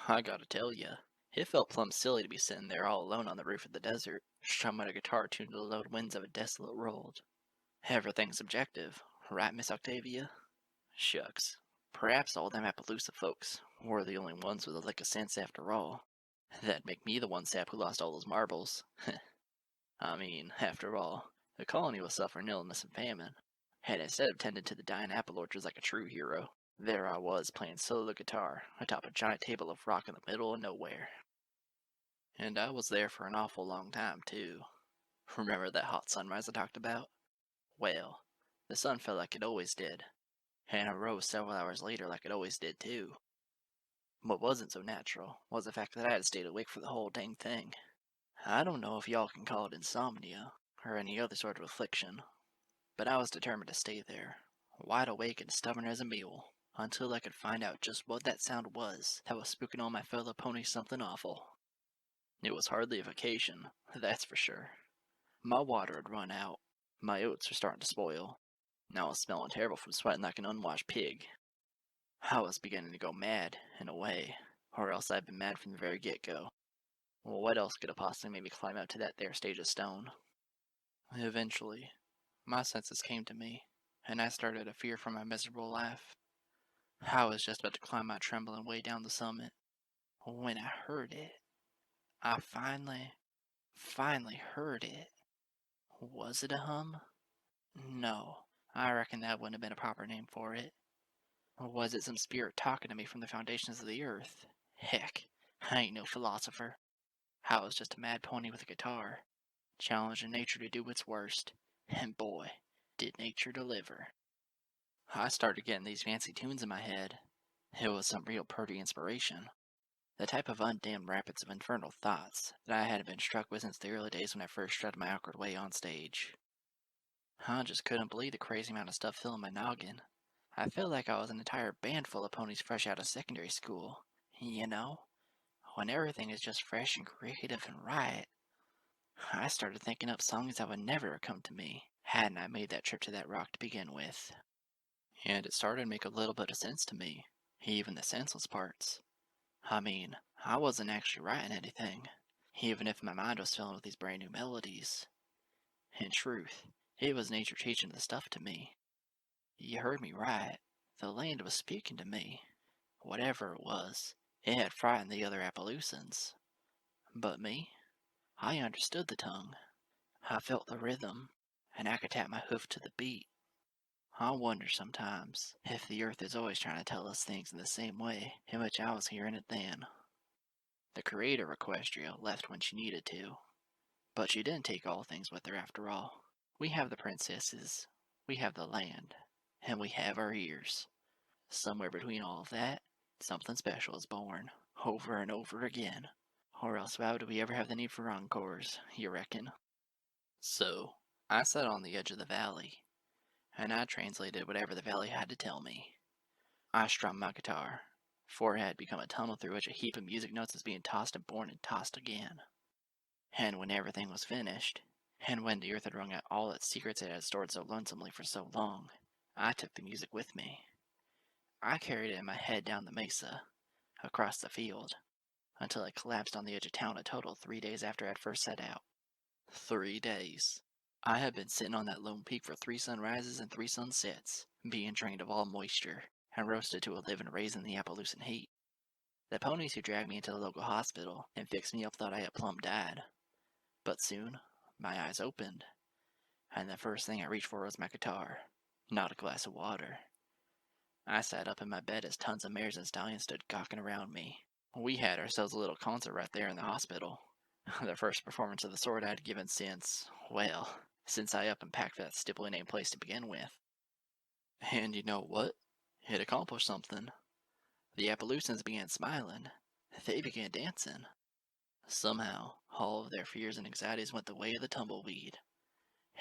I gotta tell ya, it felt plumb silly to be sitting there all alone on the roof of the desert, strumming a guitar tuned to the low winds of a desolate world. Everything's subjective, right, Miss Octavia? Shucks. Perhaps all them Appaloosa folks were the only ones with a lick of sense after all. That'd make me the one sap who lost all those marbles. I mean, after all, the colony was suffering illness and famine, and instead of tending to the dying apple orchards like a true hero, there I was playing solo guitar atop a giant table of rock in the middle of nowhere. And I was there for an awful long time, too. Remember that hot sunrise I talked about? Well, the sun fell like it always did, and it rose several hours later like it always did, too. What wasn't so natural was the fact that I had stayed awake for the whole dang thing. I don't know if y'all can call it insomnia, or any other sort of affliction, but I was determined to stay there, wide awake and stubborn as a mule, until I could find out just what that sound was that was spooking all my fellow ponies something awful. It was hardly a vacation, that's for sure. My water had run out, my oats were starting to spoil, and I was smelling terrible from sweating like an unwashed pig. I was beginning to go mad, in a way, or else I'd been mad from the very get-go. Well, what else could have possibly made me climb up to that there stage of stone? Eventually, my senses came to me, and I started to fear for my miserable life. I was just about to climb my trembling way down the summit when I heard it. I finally heard it. Was it a hum? No, I reckon that wouldn't have been a proper name for it. Or was it some spirit talking to me from the foundations of the earth? Heck, I ain't no philosopher. I was just a mad pony with a guitar, challenging nature to do its worst. And boy, did nature deliver. I started getting these fancy tunes in my head. It was some real purty inspiration. The type of undammed rapids of infernal thoughts that I hadn't been struck with since the early days when I first strutted my awkward way on stage. I just couldn't believe the crazy amount of stuff filling my noggin. I felt like I was an entire band full of ponies fresh out of secondary school. You know, when everything is just fresh and creative and right. I started thinking up songs that would never have come to me, hadn't I made that trip to that rock to begin with. And it started to make a little bit of sense to me, even the senseless parts. I mean, I wasn't actually writing anything, even if my mind was filling with these brand new melodies. In truth, it was nature teaching the stuff to me. You heard me right. The land was speaking to me. Whatever it was, it had frightened the other Appaloosans. But me, I understood the tongue. I felt the rhythm, and I could tap my hoof to the beat. I wonder sometimes if the earth is always trying to tell us things in the same way in which I was hearing it then. The creator of Equestria left when she needed to, but she didn't take all things with her after all. We have the princesses, we have the land, and we have our ears. Somewhere between all of that, something special is born, over and over again. Or else why would we ever have the need for encores, you reckon? So, I sat on the edge of the valley, and I translated whatever the valley had to tell me. I strummed my guitar, for it had become a tunnel through which a heap of music notes was being tossed and born and tossed again. And when everything was finished, and when the earth had wrung out all its secrets it had stored so lonesomely for so long, I took the music with me. I carried it in my head down the mesa, across the field, until it collapsed on the edge of town a total 3 days after I had first set out. 3 days. I had been sitting on that lone peak for 3 sunrises and 3 sunsets, being drained of all moisture, and roasted to a living raisin in the Appaloosan heat. The ponies who dragged me into the local hospital and fixed me up thought I had plumb died. But soon, my eyes opened, and the first thing I reached for was my guitar, not a glass of water. I sat up in my bed as tons of mares and stallions stood gawking around me. We had ourselves a little concert right there in the hospital. The first performance of the sort I'd given since I up and packed for that stipply named place to begin with. And you know what? It accomplished something. The Appaloosans began smiling. They began dancing. Somehow, all of their fears and anxieties went the way of the tumbleweed.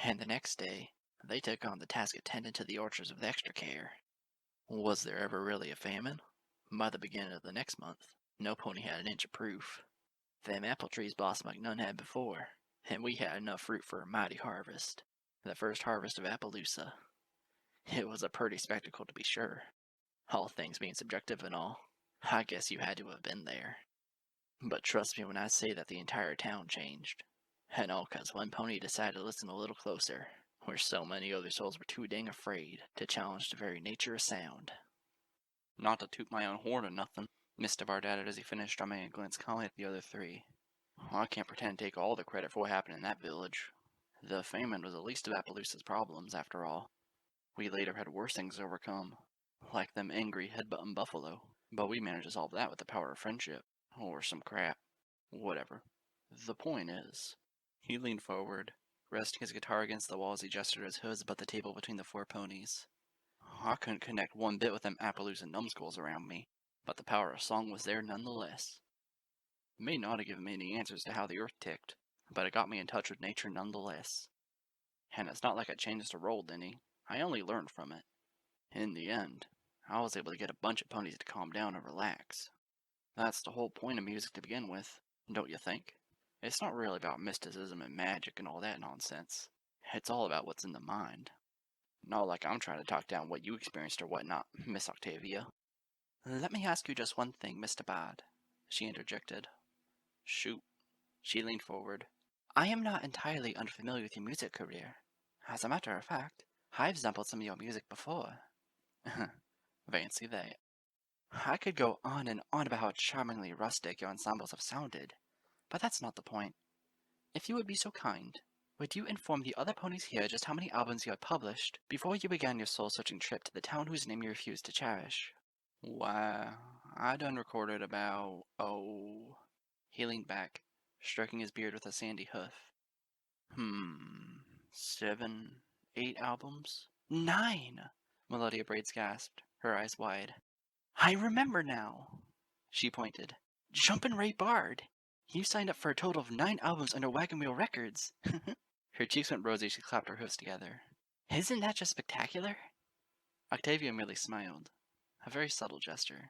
And the next day, they took on the task of tending to the orchards with extra care. Was there ever really a famine? By the beginning of the next month, no pony had an inch of proof. Them apple trees blossomed like none had before, and we had enough fruit for a mighty harvest. The first harvest of Appaloosa. It was a pretty spectacle to be sure. All things being subjective and all, I guess you had to have been there. But trust me when I say that the entire town changed. And all 'cause one pony decided to listen a little closer, where so many other souls were too dang afraid to challenge the very nature of sound. Not to toot my own horn or nothing, Mr. Bard added as he finished, drumming and glanced calmly at the other 3. I can't pretend to take all the credit for what happened in that village. The famine was the least of Appaloosa's problems, after all. We later had worse things to overcome, like them angry headbutting buffalo, but we managed to solve that with the power of friendship, or some crap. Whatever. The point is, he leaned forward, resting his guitar against the wall as he gestured his hooves above the table between the 4 ponies. I couldn't connect one bit with them Appaloosan numbskulls around me, but the power of song was there nonetheless. It may not have given me any answers to how the earth ticked, but it got me in touch with nature nonetheless. And it's not like I changed or rolled any, I only learned from it. In the end, I was able to get a bunch of ponies to calm down and relax. That's the whole point of music to begin with, don't you think? It's not really about mysticism and magic and all that nonsense. It's all about what's in the mind. Not like I'm trying to talk down what you experienced or whatnot, Miss Octavia. Let me ask you just one thing, Mr. Bard, she interjected. Shoot. She leaned forward.
I am not entirely unfamiliar with your music career. As a matter of fact, I've sampled some of your music before.
Fancy that.
I could go on and on about how charmingly rustic your ensembles have sounded, but that's not the point. If you would be so kind, would you inform the other ponies here just how many albums you had published before you began your soul-searching trip to the town whose name you refused to cherish?
Why, I done recorded about, He leaned back, stroking his beard with a sandy hoof. 7, 8 albums?
9!
Melodia Braids gasped, her eyes wide.
I remember now. She pointed. Jumpin' Ray Bard! You signed up for a total of 9 albums under Wagon Wheel Records.
Her cheeks went rosy as she clapped her hoofs together.
Isn't that just spectacular?
Octavia merely smiled, a very subtle gesture.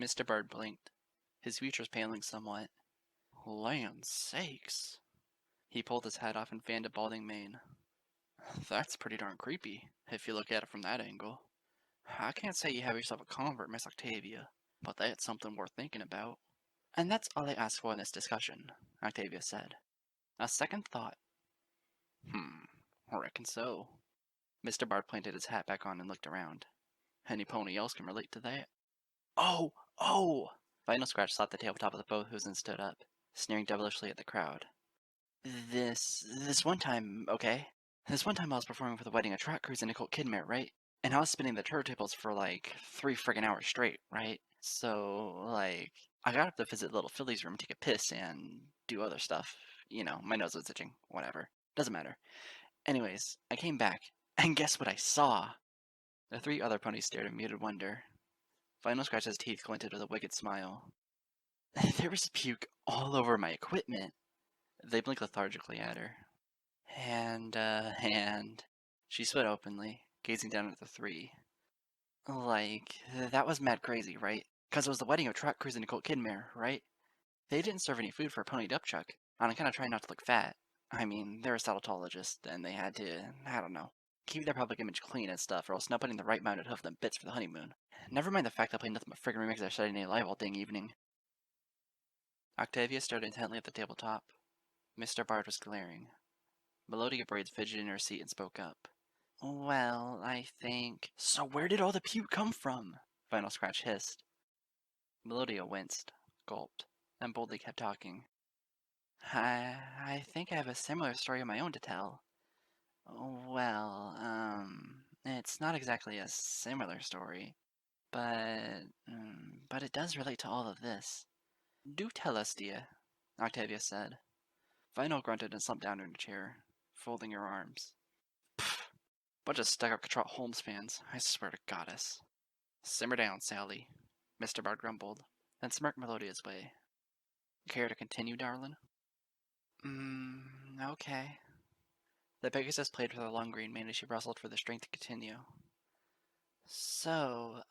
Mr. Bard blinked, his features paling somewhat. Land sakes. He pulled his hat off and fanned a balding mane. That's pretty darn creepy, if you look at it from that angle. I can't say you have yourself a convert, Miss Octavia, but that's something worth thinking about.
And that's all I ask for in this discussion, Octavia said. A second thought.
I reckon so. Mr. Bard planted his hat back on and looked around. Any pony else can relate to that.
Oh!
Vinyl Scratch slapped the tabletop of the boat hose and stood up, sneering devilishly at the crowd.
This one time, okay? This one time I was performing for the wedding of Track Cruise and Nicole Kidmare, right? And I was spinning the turntables for like 3 friggin' hours straight, right? So, like, I got up to visit little Philly's room, take a piss, and do other stuff. You know, my nose was itching, whatever. Doesn't matter. Anyways, I came back, and guess what I saw?
The 3 other ponies stared in muted wonder. Vinyl Scratch's teeth glinted with a wicked smile.
There was puke all over my equipment.
They blinked lethargically at her.
And
she sweat openly, gazing down at the 3.
Like, that was mad crazy, right? 'Cause it was the wedding of Track Cruise and Nicole Kidmare, right? They didn't serve any food for a pony dump truck, and I kinda tried not to look fat. I mean, they're a saltologist, and they had to, I don't know, keep their public image clean and stuff, or else nobody's the right mind would hoof them bits for the honeymoon. Never mind the fact I played nothing but friggin' remix of their Saturday Night Live all dang evening.
Octavia stared intently at the tabletop. Mr. Bard was glaring. Melodia Braids fidgeted in her seat and spoke up.
Well, I think... So where did all the puke come from?
Vinyl Scratch hissed. Melodia winced, gulped, and boldly kept talking.
I think I have a similar story of my own to tell. Well, it's not exactly a similar story, but it does relate to all of this.
Do tell us, dear, Octavia said. Vinyl grunted and slumped down in a chair, folding her arms. Pfft, bunch of stuck-up Control Holmes fans, I swear to goddess. Simmer down, Sally, Mr. Bard grumbled, then smirked Melodia's way. Care to continue, darling?
Okay.
The Pegasus played with her long green mane as she rustled for the strength to continue.
So,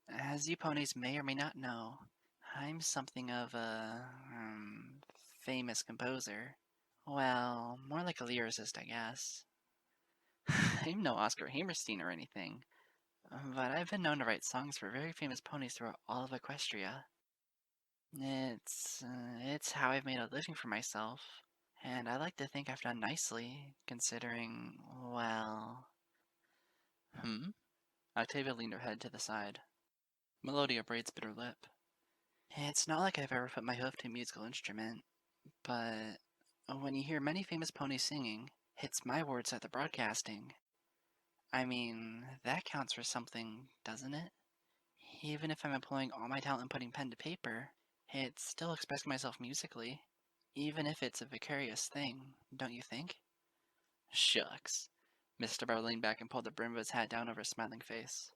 as you ponies may or may not know, I'm something of a, famous composer. Well, more like a lyricist, I guess. I'm no Oscar Hammerstein or anything, but I've been known to write songs for very famous ponies throughout all of Equestria. It's how I've made a living for myself, and I like to think I've done nicely, considering, well...
Octavia leaned her head to the side. Melodia Braids bit her lip.
It's not like I've ever put my hoof to a musical instrument, but when you hear many famous ponies singing, it's my words that they're broadcasting. I mean, that counts for something, doesn't it? Even if I'm employing all my talent and putting pen to paper, it's still expressing myself musically, even if it's a vicarious thing, don't you think?
Shucks. Mr. Bard leaned back and pulled the brim of his hat down over his smiling face.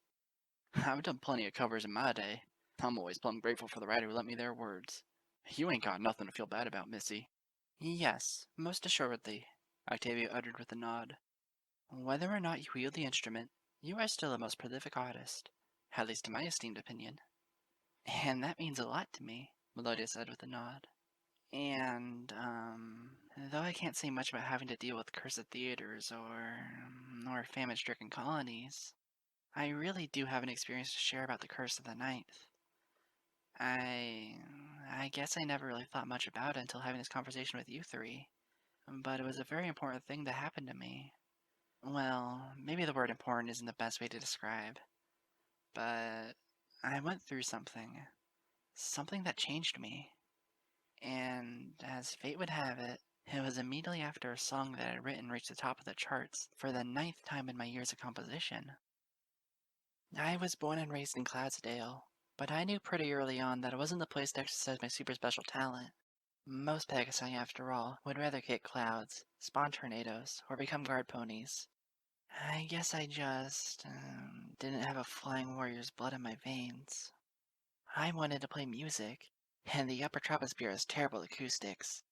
I've done plenty of covers in my day. I'm always plumb grateful for the writer who lent me their words. You ain't got nothing to feel bad about, Missy.
Yes, most assuredly, Octavia uttered with a nod. Whether or not you wield the instrument, you are still a most prolific artist, at least in my esteemed opinion. And that means a lot to me, Melodia said with a nod. And, though I can't say much about having to deal with cursed theaters or famine-stricken colonies, I really do have an experience to share about the curse of the ninth. I I guess I never really thought much about it until having this conversation with you three. But it was a very important thing that happened to me. Well, maybe the word important isn't the best way to describe. But I went through something. Something that changed me. And as fate would have it, it was immediately after a song that I'd written reached the top of the charts for the ninth time in my years of composition. I was born and raised in Cloudsdale, but I knew pretty early on that it wasn't the place to exercise my super special talent. Most Pegasi, after all, would rather kick clouds, spawn tornadoes, or become guard ponies. I guess I just didn't have a flying warrior's blood in my veins. I wanted to play music, and the upper troposphere has terrible acoustics.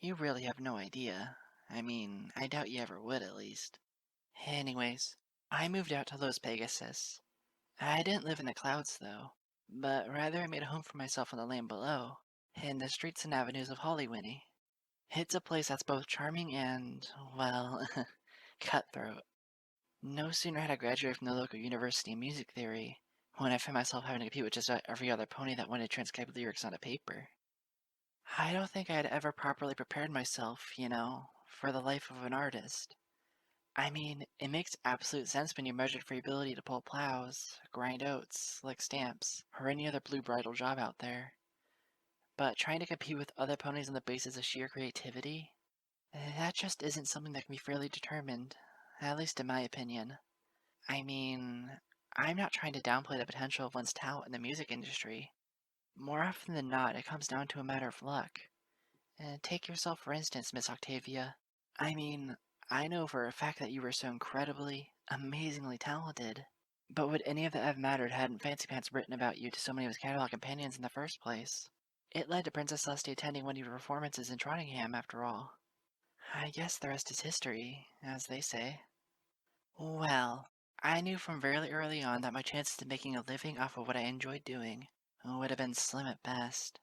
You really have no idea. I mean, I doubt you ever would, at least. Anyways, I moved out to Los Pegasus. I didn't live in the clouds, though, but rather I made a home for myself on the land below, in the streets and avenues of Hollywinnie. It's a place that's both charming and, well, cutthroat. No sooner had I graduated from the local university in music theory when I found myself having to compete with just about every other pony that wanted to transcribe lyrics onto paper. I don't think I had ever properly prepared myself, for the life of an artist. I mean, it makes absolute sense when you're measured for your ability to pull plows, grind oats, lick stamps, or any other blue bridal job out there. But trying to compete with other ponies on the basis of sheer creativity? That just isn't something that can be fairly determined, at least in my opinion. I mean, I'm not trying to downplay the potential of one's talent in the music industry. More often than not, it comes down to a matter of luck. Take yourself for instance, Miss Octavia. I mean, I know for a fact that you were so incredibly, amazingly talented. But would any of that have mattered hadn't Fancy Pants written about you to so many of his catalog companions in the first place? It led to Princess Celestia attending one of your performances in Trottingham, after all. I guess the rest is history, as they say. Well, I knew from very early on that my chances of making a living off of what I enjoyed doing would have been slim at best.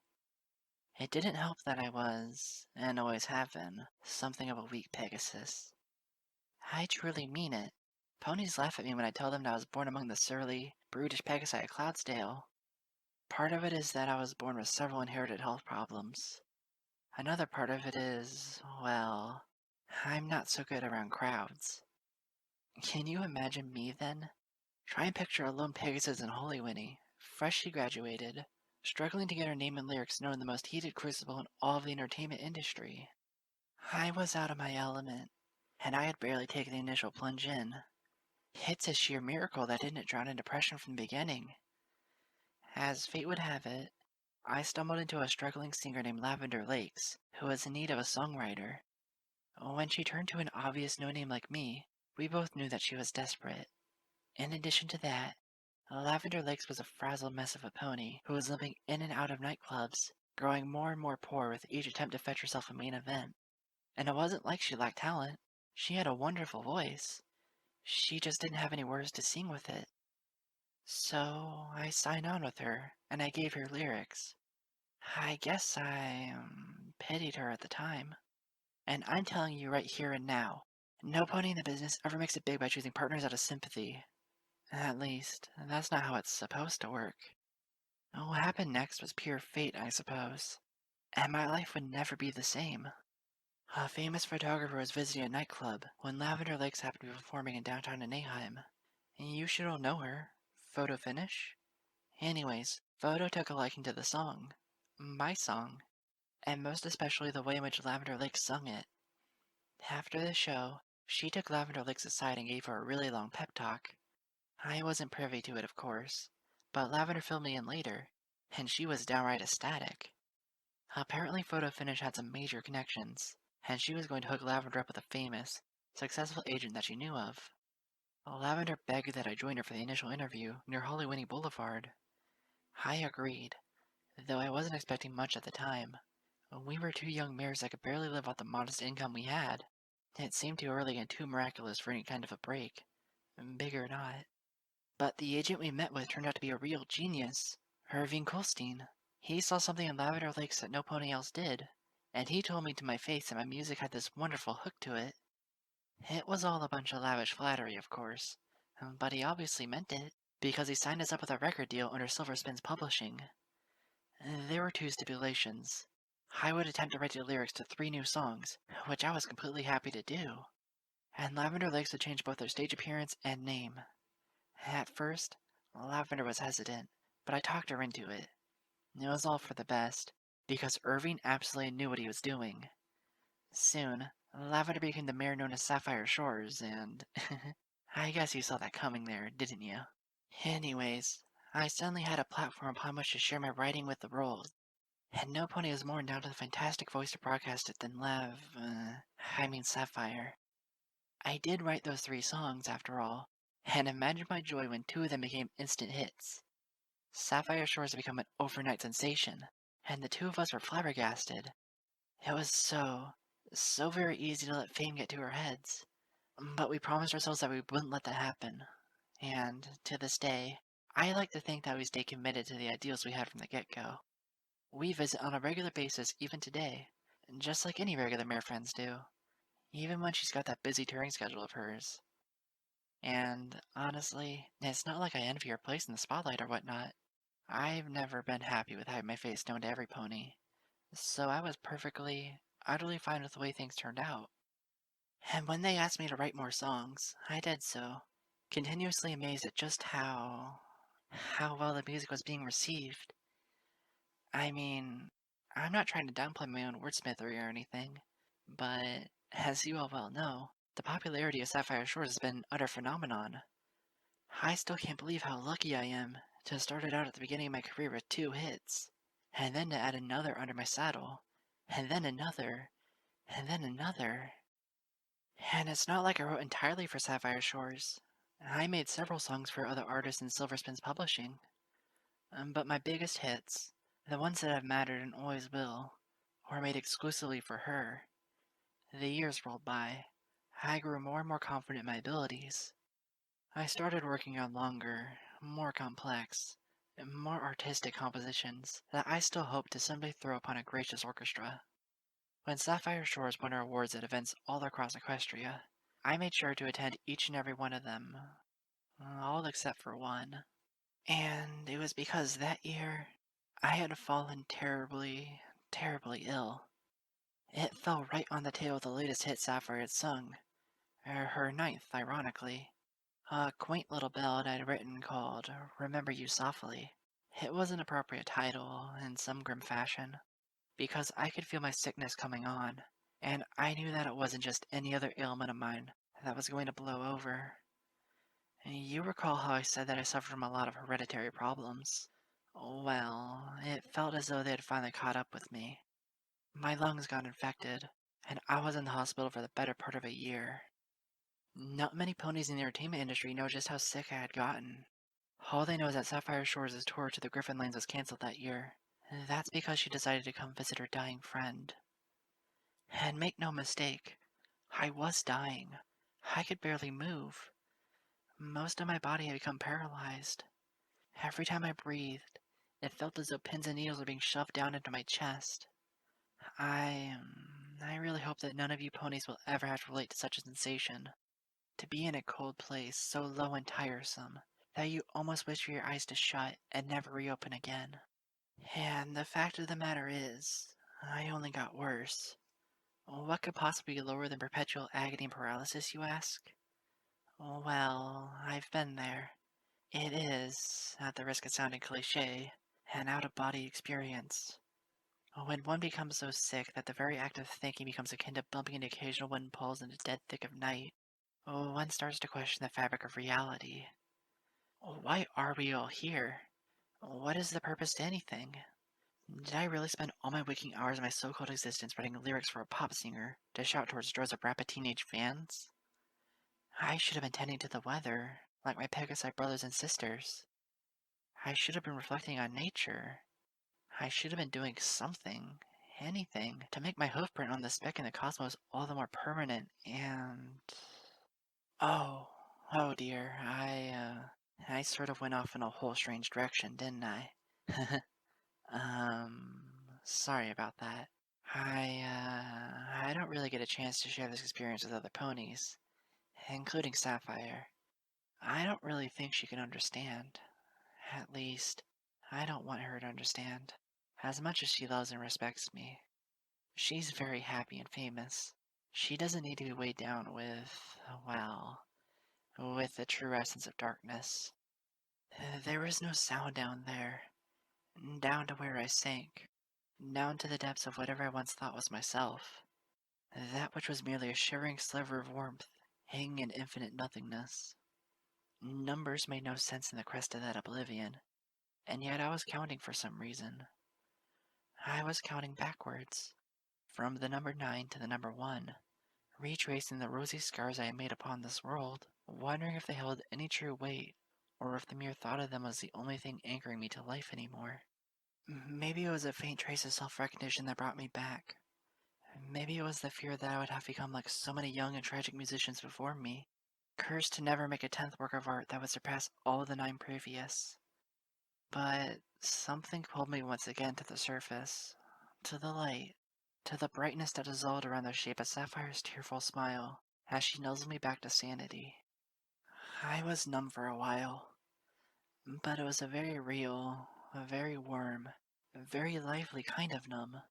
It didn't help that I was, and always have been, something of a weak Pegasus. I truly mean it. Ponies laugh at me when I tell them that I was born among the surly, brutish Pegasi at Cloudsdale. Part of it is that I was born with several inherited health problems. Another part of it is, well, I'm not so good around crowds. Can you imagine me then? Try and picture a lone Pegasus in Hollywinnie, freshly graduated, struggling to get her name and lyrics known in the most heated crucible in all of the entertainment industry. I was out of my element, and I had barely taken the initial plunge in. It's a sheer miracle that I didn't drown in depression from the beginning. As fate would have it, I stumbled into a struggling singer named Lavender Lakes, who was in need of a songwriter. When she turned to an obvious no-name like me, we both knew that she was desperate. In addition to that, Lavender Lakes was a frazzled mess of a pony who was living in and out of nightclubs, growing more and more poor with each attempt to fetch herself a main event. And it wasn't like she lacked talent. She had a wonderful voice. She just didn't have any words to sing with it. So I signed on with her, and I gave her lyrics. I guess I pitied her at the time. And I'm telling you right here and now, no pony in the business ever makes it big by choosing partners out of sympathy. At least, that's not how it's supposed to work. What happened next was pure fate, I suppose. And my life would never be the same. A famous photographer was visiting a nightclub when Lavender Lakes happened to be performing in downtown Anaheim. You should all know her. Photo Finish? Anyways, Photo took a liking to the song. My song. And most especially the way in which Lavender Lakes sung it. After the show, she took Lavender Lakes aside and gave her a really long pep talk. I wasn't privy to it, of course, but Lavender filled me in later, and she was downright ecstatic. Apparently Photo Finish had some major connections, and she was going to hook Lavender up with a famous, successful agent that she knew of. Lavender begged that I join her for the initial interview near Hollywinnie Boulevard. I agreed, though I wasn't expecting much at the time. We were two young mares that could barely live off the modest income we had. It seemed too early and too miraculous for any kind of a break, big or not. But the agent we met with turned out to be a real genius, Irving Kulstein. He saw something in Lavender Lakes that no pony else did, and he told me to my face that my music had this wonderful hook to it. It was all a bunch of lavish flattery, of course, but he obviously meant it, because he signed us up with a record deal under Silver Spin's publishing. There were two stipulations. I would attempt to write the lyrics to 3 new songs, which I was completely happy to do, and Lavender Lakes would change both their stage appearance and name. At first, Lavender was hesitant, but I talked her into it. It was all for the best, because Irving absolutely knew what he was doing. Soon, Lavender became the mayor known as Sapphire Shores, and I guess you saw that coming there, didn't you? Anyways, I suddenly had a platform upon which to share my writing with the roles, and no pony is more endowed with a fantastic voice to broadcast it than Sapphire. I did write those 3 songs, after all, and imagine my joy when 2 of them became instant hits. Sapphire Shores had become an overnight sensation, and the 2 of us were flabbergasted. It was so very easy to let fame get to our heads. But we promised ourselves that we wouldn't let that happen. And, to this day, I like to think that we stay committed to the ideals we had from the get-go. We visit on a regular basis even today, just like any regular mayor friends do, even when she's got that busy touring schedule of hers. And, honestly, it's not like I envy her place in the spotlight or whatnot. I've never been happy with having my face known to every pony, so I was perfectly, utterly fine with the way things turned out. And when they asked me to write more songs, I did so, continuously amazed at just how well the music was being received. I mean, I'm not trying to downplay my own wordsmithery or anything, but as you all well know, the popularity of Sapphire Shores has been an utter phenomenon. I still can't believe how lucky I am to have started out at the beginning of my career with 2 hits, and then to add another under my saddle, and then another, and then another. And it's not like I wrote entirely for Sapphire Shores. I made several songs for other artists in Silverspin's publishing. But my biggest hits, the ones that have mattered and always will, were made exclusively for her. The years rolled by. I grew more and more confident in my abilities. I started working on longer, more complex, and more artistic compositions that I still hope to someday throw upon a gracious orchestra. When Sapphire Shores won her awards at events all across Equestria, I made sure to attend each and every one of them, all except for one. And it was because that year I had fallen terribly, terribly ill. It fell right on the tail of the latest hit Sapphire had sung, her ninth, ironically. A quaint little ballad I'd written called Remember You Softly. It was an appropriate title in some grim fashion, because I could feel my sickness coming on, and I knew that it wasn't just any other ailment of mine that was going to blow over. You recall how I said that I suffered from a lot of hereditary problems? Well, it felt as though they had finally caught up with me. My lungs got infected, and I was in the hospital for the better part of a year. Not many ponies in the entertainment industry know just how sick I had gotten. All they know is that Sapphire Shores' tour to the Griffin Lanes was cancelled that year. That's because she decided to come visit her dying friend. And make no mistake, I was dying. I could barely move. Most of my body had become paralyzed. Every time I breathed, it felt as though pins and needles were being shoved down into my chest. I really hope that none of you ponies will ever have to relate to such a sensation. To be in a cold place so low and tiresome that you almost wish for your eyes to shut and never reopen again. And the fact of the matter is, I only got worse. What could possibly be lower than perpetual agony and paralysis, you ask? Well, I've been there. It is, at the risk of sounding cliché, an out-of-body experience. When one becomes so sick that the very act of thinking becomes akin to bumping into occasional wooden poles in the dead thick of night, one starts to question the fabric of reality. Why are we all here? What is the purpose to anything? Did I really spend all my waking hours of my so-called existence writing lyrics for a pop singer to shout towards droves of rapid teenage fans? I should have been tending to the weather, like my Pegasi brothers and sisters. I should have been reflecting on nature. I should have been doing something, anything, to make my hoofprint on the speck in the cosmos all the more permanent and... Oh, oh dear, I sort of went off in a whole strange direction, didn't I? Sorry about that. I don't really get a chance to share this experience with other ponies, including Sapphire. I don't really think she can understand. At least, I don't want her to understand. As much as she loves and respects me, she's very happy and famous. She doesn't need to be weighed down with, well, with the true essence of darkness. There is no sound down there, down to where I sank, down to the depths of whatever I once thought was myself, that which was merely a shivering sliver of warmth, hanging in infinite nothingness. Numbers made no sense in the crest of that oblivion, and yet I was counting for some reason. I was counting backwards, from the number 9 to the number 1, retracing the rosy scars I had made upon this world, wondering if they held any true weight, or if the mere thought of them was the only thing anchoring me to life anymore. Maybe it was a faint trace of self-recognition that brought me back. Maybe it was the fear that I would have become like so many young and tragic musicians before me, cursed to never make a 10th work of art that would surpass all the 9 previous. But something pulled me once again to the surface, to the light, to the brightness that dissolved around the shape of Sapphire's tearful smile as she nuzzled me back to sanity. I was numb for a while, but it was a very real, a very warm, a very lively kind of numb.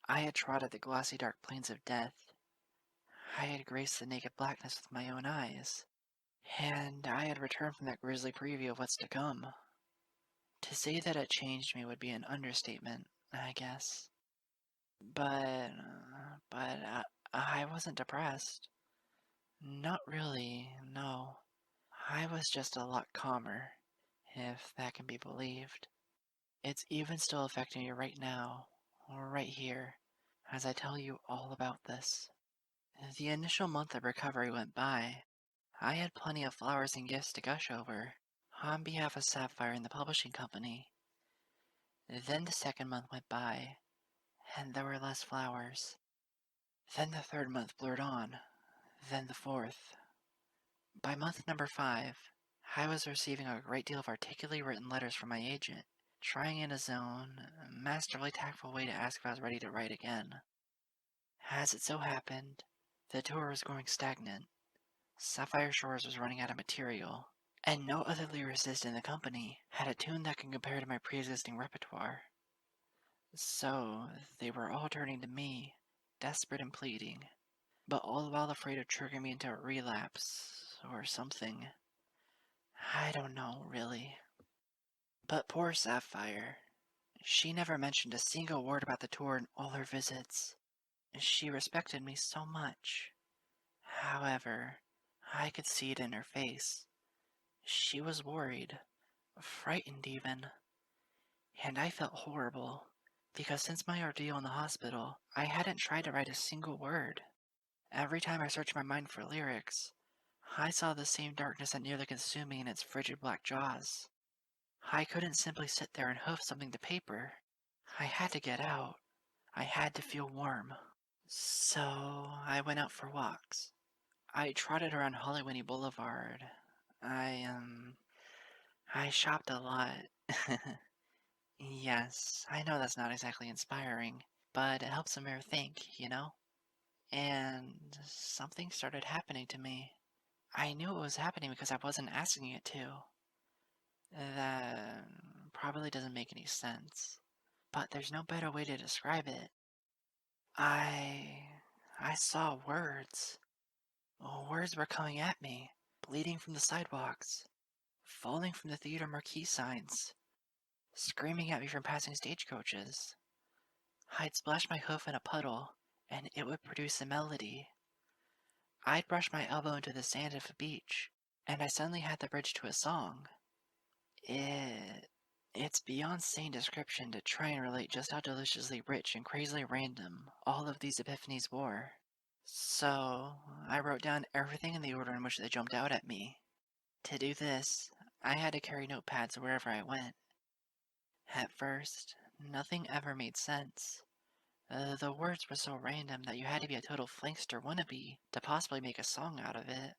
I had trod the glossy dark plains of death. I had graced the naked blackness with my own eyes, and I had returned from that grisly preview of what's to come. To say that it changed me would be an understatement, I guess. But I wasn't depressed. Not really, no. I was just a lot calmer, if that can be believed. It's even still affecting me right now, or right here, as I tell you all about this. The initial month of recovery went by. I had plenty of flowers and gifts to gush over, on behalf of Sapphire and the publishing company. Then the second month went by, and there were less flowers. Then the third month blurred on, then the fourth. By month number 5, I was receiving a great deal of articulately written letters from my agent, trying in his own, masterfully tactful way to ask if I was ready to write again. As it so happened, the tour was growing stagnant. Sapphire Shores was running out of material, and no other lyricist in the company had a tune that could compare to my pre-existing repertoire. So they were all turning to me, desperate and pleading, but all the while afraid of triggering me into a relapse or something. I don't know, really. But poor Sapphire. She never mentioned a single word about the tour in all her visits. She respected me so much. However, I could see it in her face. She was worried, frightened even. And I felt horrible, because since my ordeal in the hospital, I hadn't tried to write a single word. Every time I searched my mind for lyrics, I saw the same darkness that nearly consumed me in its frigid black jaws. I couldn't simply sit there and hoof something to paper. I had to get out. I had to feel warm. So I went out for walks. I trotted around Hollywinnie Boulevard. I shopped a lot. Yes, I know that's not exactly inspiring, but it helps a mirror think, you know? And something started happening to me. I knew it was happening because I wasn't asking it to. That probably doesn't make any sense, but there's no better way to describe it. I I saw words. Words were coming at me, bleeding from the sidewalks, falling from the theater marquee signs, screaming at me from passing stagecoaches. I'd splash my hoof in a puddle, and it would produce a melody. I'd brush my elbow into the sand of a beach, and I suddenly had the bridge to a song. It's beyond sane description to try and relate just how deliciously rich and crazily random all of these epiphanies were. So, I wrote down everything in the order in which they jumped out at me. To do this, I had to carry notepads wherever I went. At first, nothing ever made sense. The words were so random that you had to be a total flankster wannabe to possibly make a song out of it.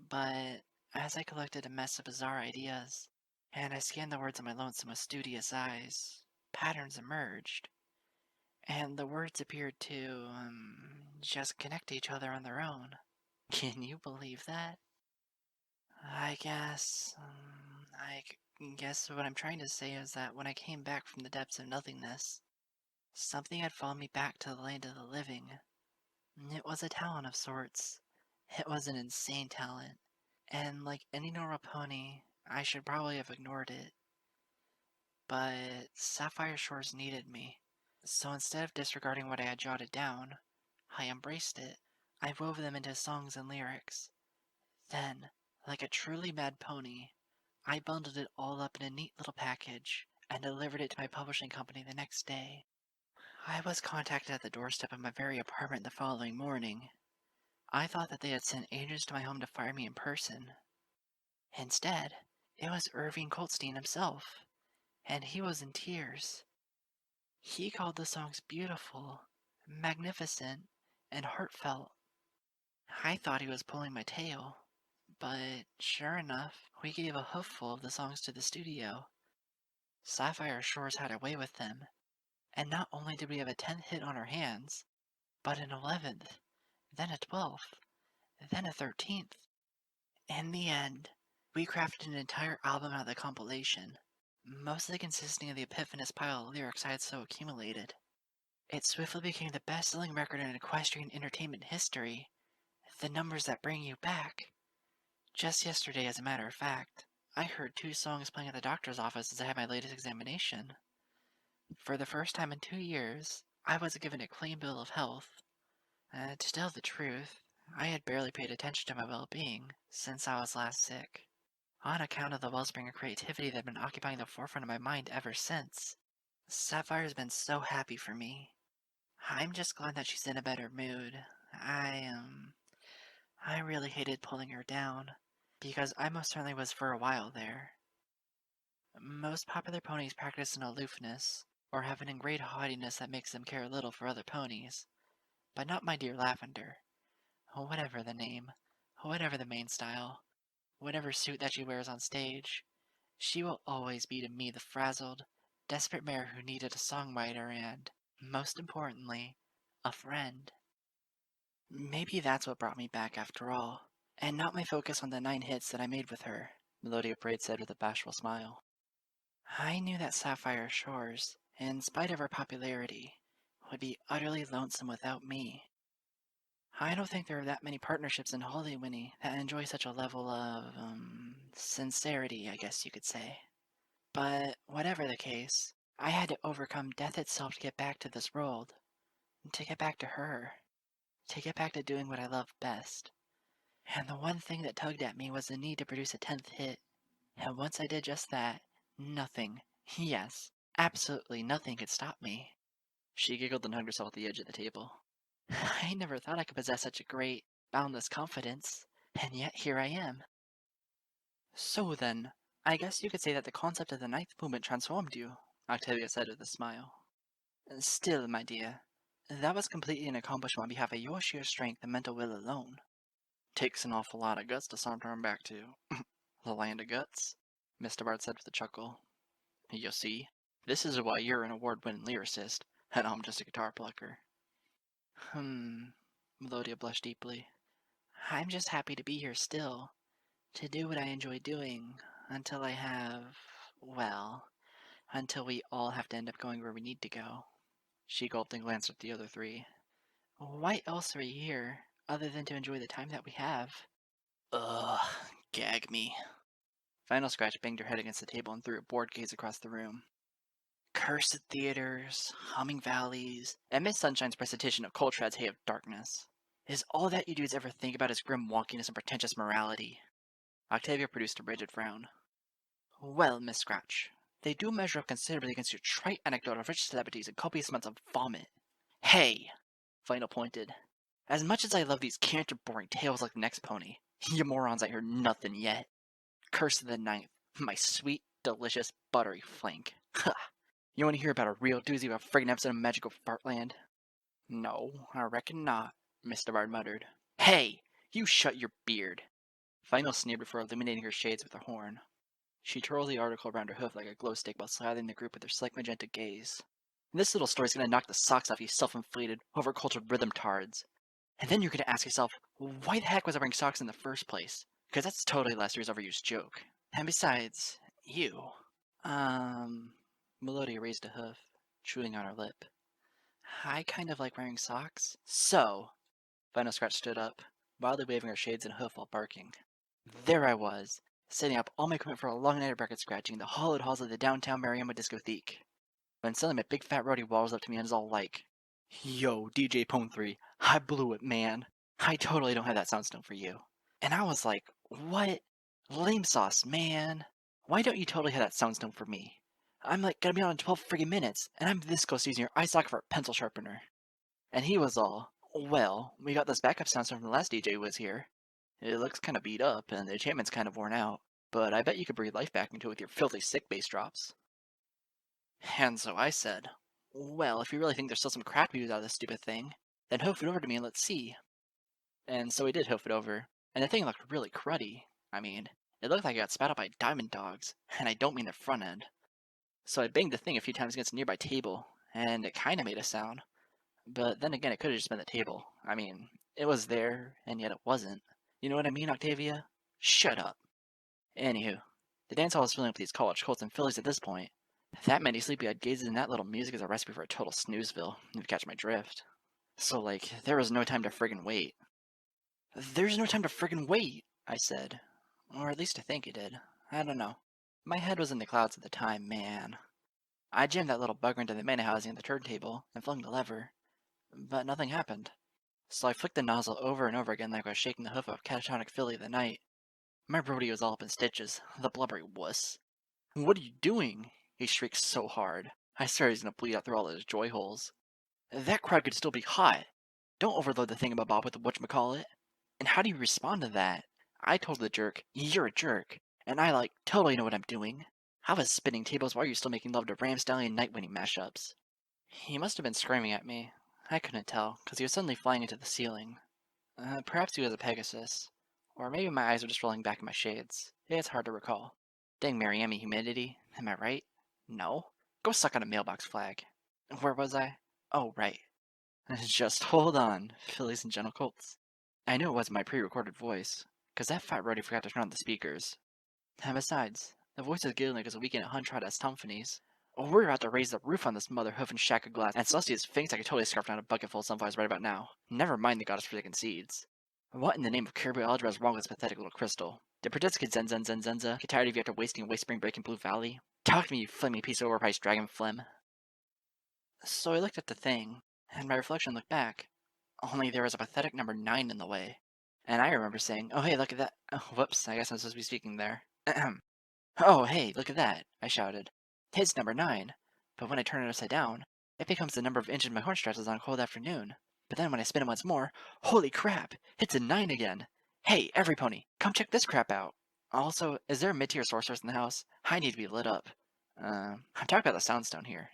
But as I collected a mess of bizarre ideas, and I scanned the words in my lonesome with studious eyes, patterns emerged, and the words appeared to, just connect to each other on their own. Can you believe that? I guess, guess what I'm trying to say is that when I came back from the depths of nothingness, something had followed me back to the land of the living. It was a talent of sorts. It was an insane talent, and like any normal pony, I should probably have ignored it. But Sapphire Shores needed me, so instead of disregarding what I had jotted down, I embraced it. I wove them into songs and lyrics. Then, like a truly mad pony, I bundled it all up in a neat little package and delivered it to my publishing company the next day. I was contacted at the doorstep of my very apartment the following morning. I thought that they had sent agents to my home to fire me in person. Instead, it was Irving Coltstein himself, and he was in tears. He called the songs beautiful, magnificent, and heartfelt. I thought he was pulling my tail, but sure enough, we gave a hoofful of the songs to the studio. Sapphire Shores had a way with them, and not only did we have a 10th hit on our hands, but an 11th, then a 12th, then a 13th. In the end, we crafted an entire album out of the compilation, mostly consisting of the epiphanous pile of lyrics I had so accumulated. It swiftly became the best-selling record in equestrian entertainment history, The Numbers That Bring You Back. Just yesterday, as a matter of fact, I heard 2 songs playing at the doctor's office as I had my latest examination. For the first time in 2 years, I was given a clean bill of health. To tell the truth, I had barely paid attention to my well-being since I was last sick, on account of the wellspring of creativity that had been occupying the forefront of my mind ever since. Sapphire's been so happy for me. I'm just glad that she's in a better mood. I really hated pulling her down, because I most certainly was for a while there. Most popular ponies practice an aloofness, or have an ingrained haughtiness that makes them care little for other ponies, but not my dear Lavender. Whatever the name, whatever the main style, whatever suit that she wears on stage, she will always be to me the frazzled, desperate mare who needed a songwriter and, most importantly, a friend. Maybe that's what brought me back after all, and not my focus on the 9 hits that I made with her, Melodia Parade said with a bashful smile. I knew that Sapphire Shores, in spite of her popularity, would be utterly lonesome without me. I don't think there are that many partnerships in Hollywinnie that enjoy such a level of, sincerity, I guess you could say. But whatever the case, I had to overcome death itself to get back to this world, to get back to her, to get back to doing what I love best. And the one thing that tugged at me was the need to produce a 10th hit. And once I did just that, nothing, yes, absolutely nothing could stop me.
She giggled and hugged herself at the edge of the table.
I never thought I could possess such a great, boundless confidence, and yet here I am. So then, I guess you could say that the concept of the 9th movement transformed you,
Octavia said with a smile.
Still, my dear, that was completely an accomplishment on behalf of your sheer strength and mental will alone.
Takes an awful lot of guts to saunter back to the land of guts, Mr. Bard said with a chuckle. You see, this is why you're an award-winning lyricist, and I'm just a guitar plucker.
Melodia blushed deeply. I'm just happy to be here still, to do what I enjoy doing, until I have, well, until we all have to end up going where we need to go.
She gulped and glanced at the other 3.
Why else are we here, other than to enjoy the time that we have?
Ugh, gag me. Final Scratch banged her head against the table and threw a bored gaze across the room.
Cursed theaters, humming valleys,
and Miss Sunshine's presentation of Coltrane's Hay of Darkness.
Is all that you dudes ever think about is grim wonkiness and pretentious morality?
Octavia produced a rigid frown.
Well, Miss Scratch, they do measure up considerably against your trite anecdote of rich celebrities and copious amounts of vomit. Hey!
Final pointed.
As much as I love these canter-boring tales like the next pony, you morons ain't heard nothing yet. Curse of the 9th, my sweet, delicious, buttery flank. Ha! You want to hear about a real doozy of a friggin' episode of Magical Fartland?
No, I reckon not, Mr. Bard muttered.
Hey! You shut your beard!
Final sneered before illuminating her shades with her horn. She twirled the article around her hoof like a glow stick while slathering the group with her slick magenta gaze.
This little story's gonna knock the socks off you self-inflated, overcultured rhythm tards. And then you're gonna ask yourself, why the heck was I wearing socks in the first place? Because that's totally last year's overused joke. And besides, Ew. Melodia raised a hoof, chewing on her lip. I kind of like wearing socks. So, Final Scratch stood up, wildly waving her shades and hoof while barking. There I was, setting up all my equipment for a long night of record scratching in the hollowed halls of the downtown Mariama discotheque. When suddenly my big fat roadie walls up to me and is all like, "Yo, DJ Pone 3, I blew it, man. I totally don't have that soundstone for you." And I was like, what? Lame sauce, man. Why don't you totally have that soundstone for me? I'm like gonna be on in 12 friggin' minutes, and I'm this close to using your eye socket for a pencil sharpener. And he was all, well, we got this backup soundstone from the last DJ who was here. It looks kinda beat up, and the enchantment's kinda worn out, but I bet you could breathe life back into it with your filthy sick bass drops. And so I said, well, if you really think there's still some crap to use out of this stupid thing, then hoof it over to me and let's see. And so he did hoof it over, and the thing looked really cruddy. I mean, it looked like it got spat out by diamond dogs, and I don't mean the front end. So I banged the thing a few times against a nearby table, and it kinda made a sound. But then again, it could've just been the table. I mean, it was there, and yet it wasn't. You know what I mean, Octavia? Shut up. Anywho, the dance hall was filling up with these college colts and fillies at this point. That many sleepy-eyed gazes and that little music is a recipe for a total snoozeville, if you catch my drift. So, like, there was no time to friggin' wait. There's no time to friggin' wait, I said. Or at least I think it did. I don't know. My head was in the clouds at the time, man. I jammed that little bugger into the mana housing at the turntable and flung the lever, but nothing happened. So I flicked the nozzle over and over again like I was shaking the hoof of a catatonic filly of the night. My roadie was all up in stitches, the blubbery wuss. What are you doing? He shrieked so hard. I swear he's gonna bleed out through all his joy holes. That crowd could still be hot. Don't overload the thingamabob with the whatchamacallit. And how do you respond to that? I told the jerk, you're a jerk, and I, like, totally know what I'm doing. I was spinning tables while you're still making love to Ram Stallion night-winning mashups. He must have been screaming at me. I couldn't tell, because he was suddenly flying into the ceiling. Perhaps he was a Pegasus. Or maybe my eyes were just rolling back in my shades. It's hard to recall. Dang Miami humidity, am I right? No? Go suck on a mailbox flag. Where was I? Oh, right. Just hold on, fillies and gentle colts. I knew it wasn't my pre-recorded voice, because that fat roadie forgot to turn on the speakers. And besides, the voice was giggling because the weekend at Hunt tried as Tomphanies. We're about to raise the roof on this mother hoof and shack of glass, and Celestia's thinks I could totally scarf down a bucket full of sunflowers right about now. Never mind the goddess forsaken seeds. What in the name of Caribou algebra is wrong with this pathetic little crystal? Did Perditsky Zenza get tired of you after wasting a waste spring break in Blue Valley? Talk to me, you flaming piece of overpriced dragon phlegm. So I looked at the thing, and my reflection looked back. Only there was a pathetic number 9 in the way. And I remember saying, oh hey, look at that. Oh, whoops, I guess I'm supposed to be speaking there. Oh hey, look at that, I shouted. It's number 9. But when I turn it upside down, it becomes the number of inches my horn stretches on a cold afternoon. But then when I spin it once more, holy crap, it's a 9 again. Hey, every pony, come check this crap out. Also, is there a mid-tier sorceress in the house? I need to be lit up. I'm talking about the soundstone here.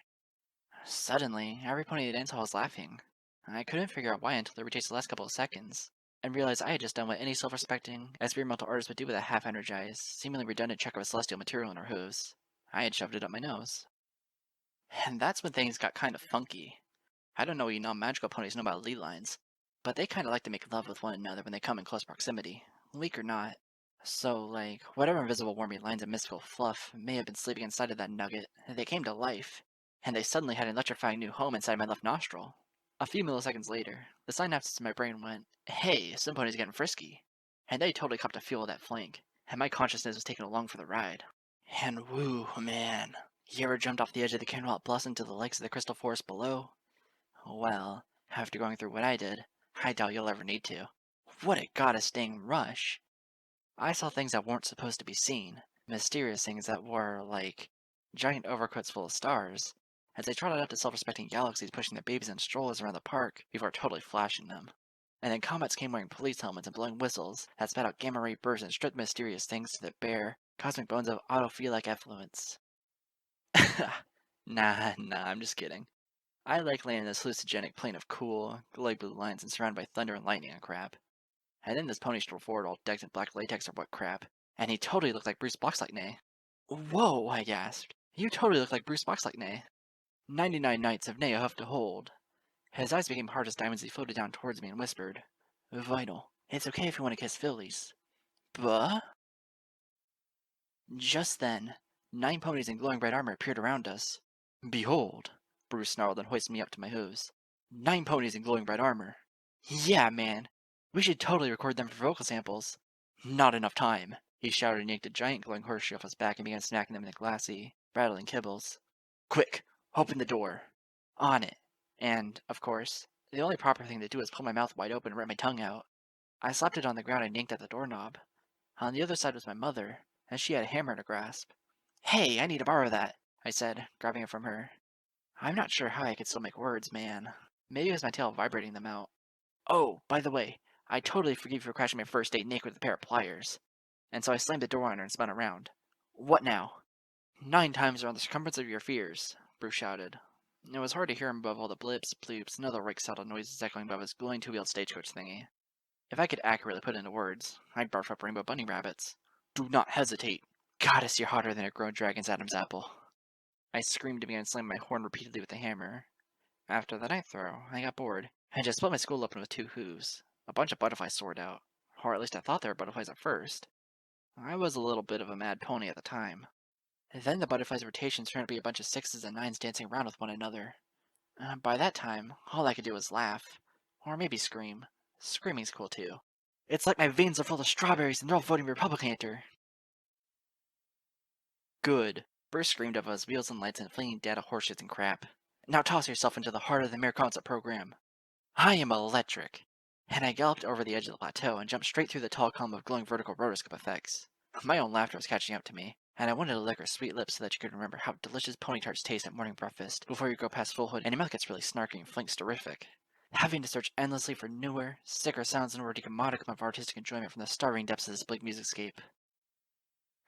Suddenly, every pony at the dance hall was laughing. I couldn't figure out why until they reached the last couple of seconds, and realized I had just done what any self-respecting, experimental artist would do with a half-energized, seemingly redundant chunk of celestial material in her hooves. I had shoved it up my nose. And that's when things got kind of funky. I don't know what you non-magical ponies know about lead lines, but they kind of like to make love with one another when they come in close proximity, weak or not. So, like, whatever invisible warming lines of mystical fluff may have been sleeping inside of that nugget, they came to life, and they suddenly had an electrifying new home inside my left nostril. A few milliseconds later, the synapses in my brain went, hey, some pony's getting frisky. And they totally copped a feel of that flank, and my consciousness was taken along for the ride. And woo, man. You ever jumped off the edge of the Canterlot Blossom into the legs of the crystal forest below? Well, after going through what I did, I doubt you'll ever need to. What a goddess-dang rush! I saw things that weren't supposed to be seen, mysterious things that were, like, giant overcoats full of stars, as they trotted up to self-respecting galaxies pushing their babies and strollers around the park before totally flashing them. And then comets came wearing police helmets and blowing whistles that spat out gamma-ray bursts and stripped mysterious things to their bare, cosmic bones of autophilic effluence. Nah, I'm just kidding. I like laying in this hallucinogenic plane of cool, glowy blue lines and surrounded by thunder and lightning and crap. And then this pony strolled forward all decked in black latex or what crap, and he totally looked like Bruce Boxlight-Nay. Whoa, I gasped. You totally look like Bruce Boxlight-Nay. 99 nights of Nay a hoof to hold. His eyes became hard as diamonds as he floated down towards me and whispered, Vital, it's okay if you want to kiss fillies. But just then,
9 ponies in glowing bright armor appeared around us. Behold, Bruce snarled and hoisted me up to my hooves. 9 ponies in glowing bright armor. Yeah, man. We should totally record them for vocal samples. Not enough time, he shouted and yanked a giant glowing horseshoe off his back and began smacking them in the glassy, rattling kibbles. Quick, open the door. On it. And, of course, the only proper thing to do is pull my mouth wide open and rip my tongue out. I slapped it on the ground and yanked at the doorknob. On the other side was my mother, and she had a hammer in her grasp. Hey, I need to borrow that, I said, grabbing it from her. I'm not sure how I could still make words, man. Maybe it was my tail vibrating them out. Oh, by the way, I totally forgive you for crashing my first date naked with a pair of pliers. And so I slammed the door on her and spun around. What now? 9 times around the circumference of your fears, Bruce shouted. It was hard to hear him above all the blips, bloops, and other rake-saddle noises echoing above his glowing two-wheeled stagecoach thingy. If I could accurately put it into words, I'd barf up rainbow bunny rabbits. Do not hesitate. Goddess, you're hotter than a grown dragon's Adam's apple. I screamed and began slamming my horn repeatedly with the hammer. After the knife throw, I got bored, and just split my skull open with 2 hooves. A bunch of butterflies soared out, or at least I thought they were butterflies at first. I was a little bit of a mad pony at the time. And then the butterflies' rotations turned out to be a bunch of 6s and 9s dancing around with one another. By that time, all I could do was laugh. Or maybe scream. Screaming's cool too. It's like my veins are full of strawberries and they're all voting Republican. Good. Bruce screamed of us, wheels and lights and flinging data horseshits and crap. Now toss yourself into the heart of the Mayor Concert program. I am electric. And I galloped over the edge of the plateau and jumped straight through the tall column of glowing vertical rotoscope effects. My own laughter was catching up to me, and I wanted to lick her sweet lips so that you could remember how delicious pony tarts taste at morning breakfast before you go past full hood and your mouth gets really snarky and flinks terrific. Having to search endlessly for newer, sicker sounds in order to get a modicum of artistic enjoyment from the starving depths of this bleak musicscape.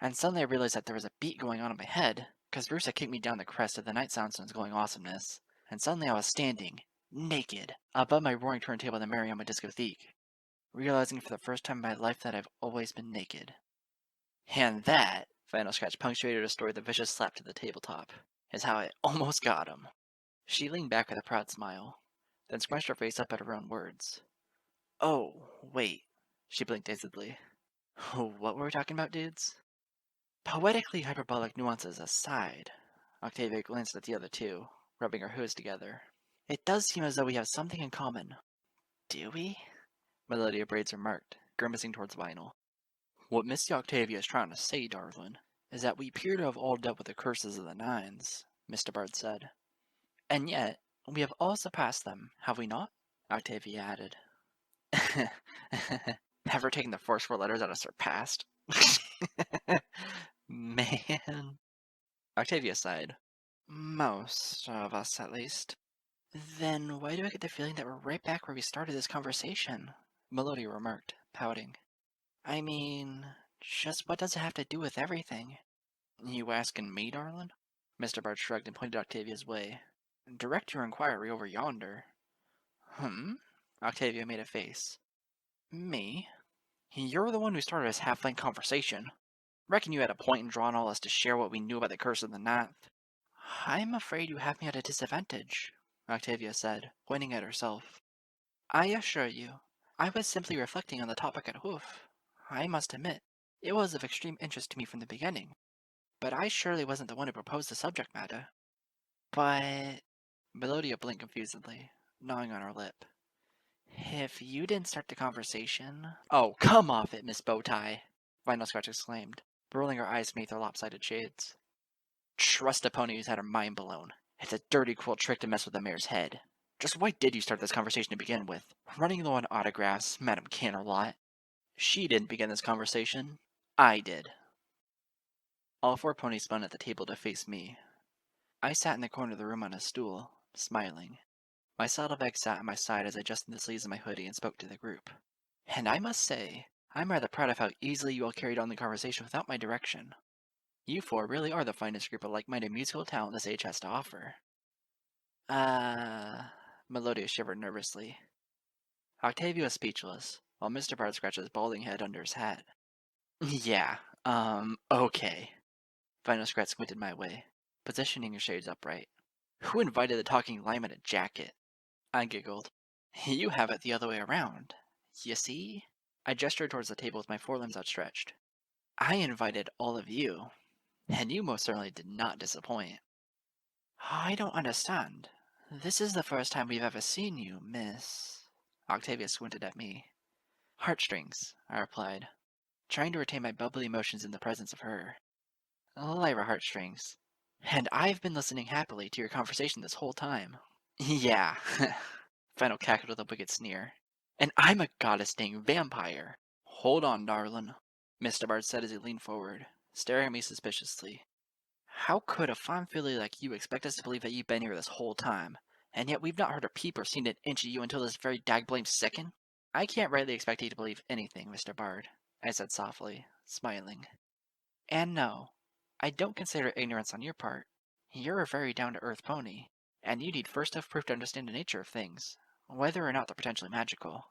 And suddenly I realized that there was a beat going on in my head, because Bruce had kicked me down the crest of the night soundstone's glowing awesomeness, and suddenly I was standing, naked, above my roaring turntable and marrying on my disc of theek, realizing for the first time in my life that I've always been naked. And that, Final Scratch punctuated her story with a vicious slap to the tabletop, is how I almost got him. She leaned back with a proud smile, then scrunched her face up at her own words. Oh, wait, she blinked dazedly. What were we talking about, dudes? Poetically hyperbolic nuances aside, Octavia glanced at the other two, rubbing her hooves together. It does seem as though we have something in common. Do we? Melodia Braids remarked, grimacing towards Vinyl. What Missy Octavia is trying to say, darling, is that we appear to have all dealt with the curses of the 9s, Mr. Bard said. And yet, we have all surpassed them, have we not? Octavia added. Never taken the first 4 letters out of surpassed. Man. Octavia sighed. Most of us, at least. Then why do I get the feeling that we're right back where we started this conversation? Melodia remarked, pouting. I mean, just what does it have to do with everything? You asking me, darling? Mr. Bard shrugged and pointed Octavia's way. Direct your inquiry over yonder. Octavia made a face. Me? You're the one who started this half-length conversation. Reckon you had a point in drawing all us to share what we knew about the curse of the 9th. I'm afraid you have me at a disadvantage, Octavia said, pointing at herself. I assure you, I was simply reflecting on the topic at hoof. I must admit, it was of extreme interest to me from the beginning, but I surely wasn't the one who proposed the subject matter. But... Melodia blinked confusedly, gnawing on her lip. If you didn't start the conversation... Oh, come off it, Miss Bowtie, Vinyl Scratch exclaimed, rolling her eyes beneath her lopsided shades. Trust a pony who's had her mind blown. It's a dirty, cruel trick to mess with the mayor's head. Just why did you start this conversation to begin with? Running low on autographs, Madame Canterlot. She didn't begin this conversation. I did. All 4 ponies spun at the table to face me. I sat in the corner of the room on a stool, smiling. My saddlebag sat at my side as I adjusted the sleeves of my hoodie and spoke to the group. And I must say, I'm rather proud of how easily you all carried on the conversation without my direction. You 4 really are the finest group of like-minded musical talent this age has to offer. Melodia shivered nervously. Octavia was speechless, while Mr. Bard scratched his balding head under his hat. Yeah, okay. Vinyl Scratch squinted my way, positioning her shades upright. Who invited the talking lime in a jacket? I giggled. You have it the other way around. You see? I gestured towards the table with my 4 limbs outstretched. I invited all of you. And you most certainly did not disappoint.
I don't understand. This is the first time we've ever seen you, miss.
Octavia squinted at me. Heartstrings, I replied, trying to retain my bubbly emotions in the presence of her. Lyra heartstrings. And I've been listening happily to your conversation this whole time. Yeah, Final cackled with a wicked sneer. And I'm a goddess-dang vampire. Hold on, darlin', Mr. Bard said as he leaned forward, staring at me suspiciously. How could a fine filly like you expect us to believe that you've been here this whole time, and yet we've not heard a peep or seen an inch of you until this very dagblamed second? I can't rightly expect you to believe anything, Mr. Bard, I said softly, smiling. And no, I don't consider ignorance on your part. You're a very down-to-earth pony, and you need first have proof to understand the nature of things, whether or not they're potentially magical.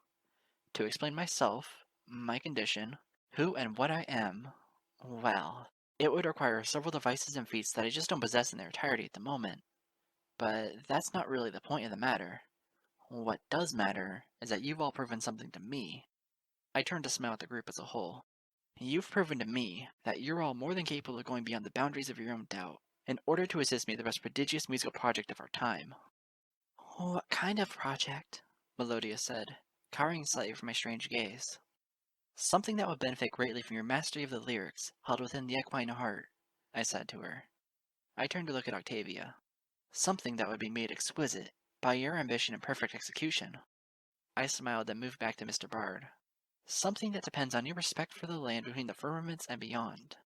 To explain myself, my condition, who and what I am, well, it would require several devices and feats that I just don't possess in their entirety at the moment. But that's not really the point of the matter. What does matter is that you've all proven something to me. I turned to smile at the group as a whole. You've proven to me that you're all more than capable of going beyond the boundaries of your own doubt in order to assist me in the most prodigious musical project of our time.
What kind of project?
Melodia said, cowering slightly from my strange gaze. Something that would benefit greatly from your mastery of the lyrics held within the equine heart, I said to her. I turned to look at Octavia. Something that would be made exquisite by your ambition and perfect execution. I smiled and moved back to Mr. Bard. Something that depends on your respect for the land between the firmaments and beyond.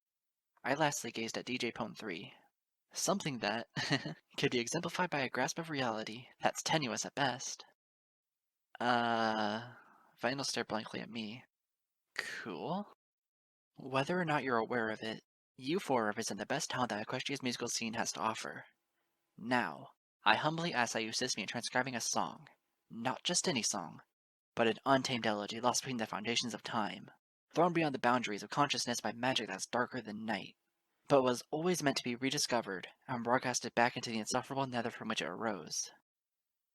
I lastly gazed at DJ Pone 3. Something that could be exemplified by a grasp of reality that's tenuous at best. Vinyl stared blankly at me. Cool. Whether or not you're aware of it, you four represent the best talent that Equestria's musical scene has to offer. Now, I humbly ask that you assist me in transcribing a song. Not just any song, but an untamed elegy lost between the foundations of time, thrown beyond the boundaries of consciousness by magic that's darker than night, but was always meant to be rediscovered and broadcasted back into the insufferable nether from which it arose.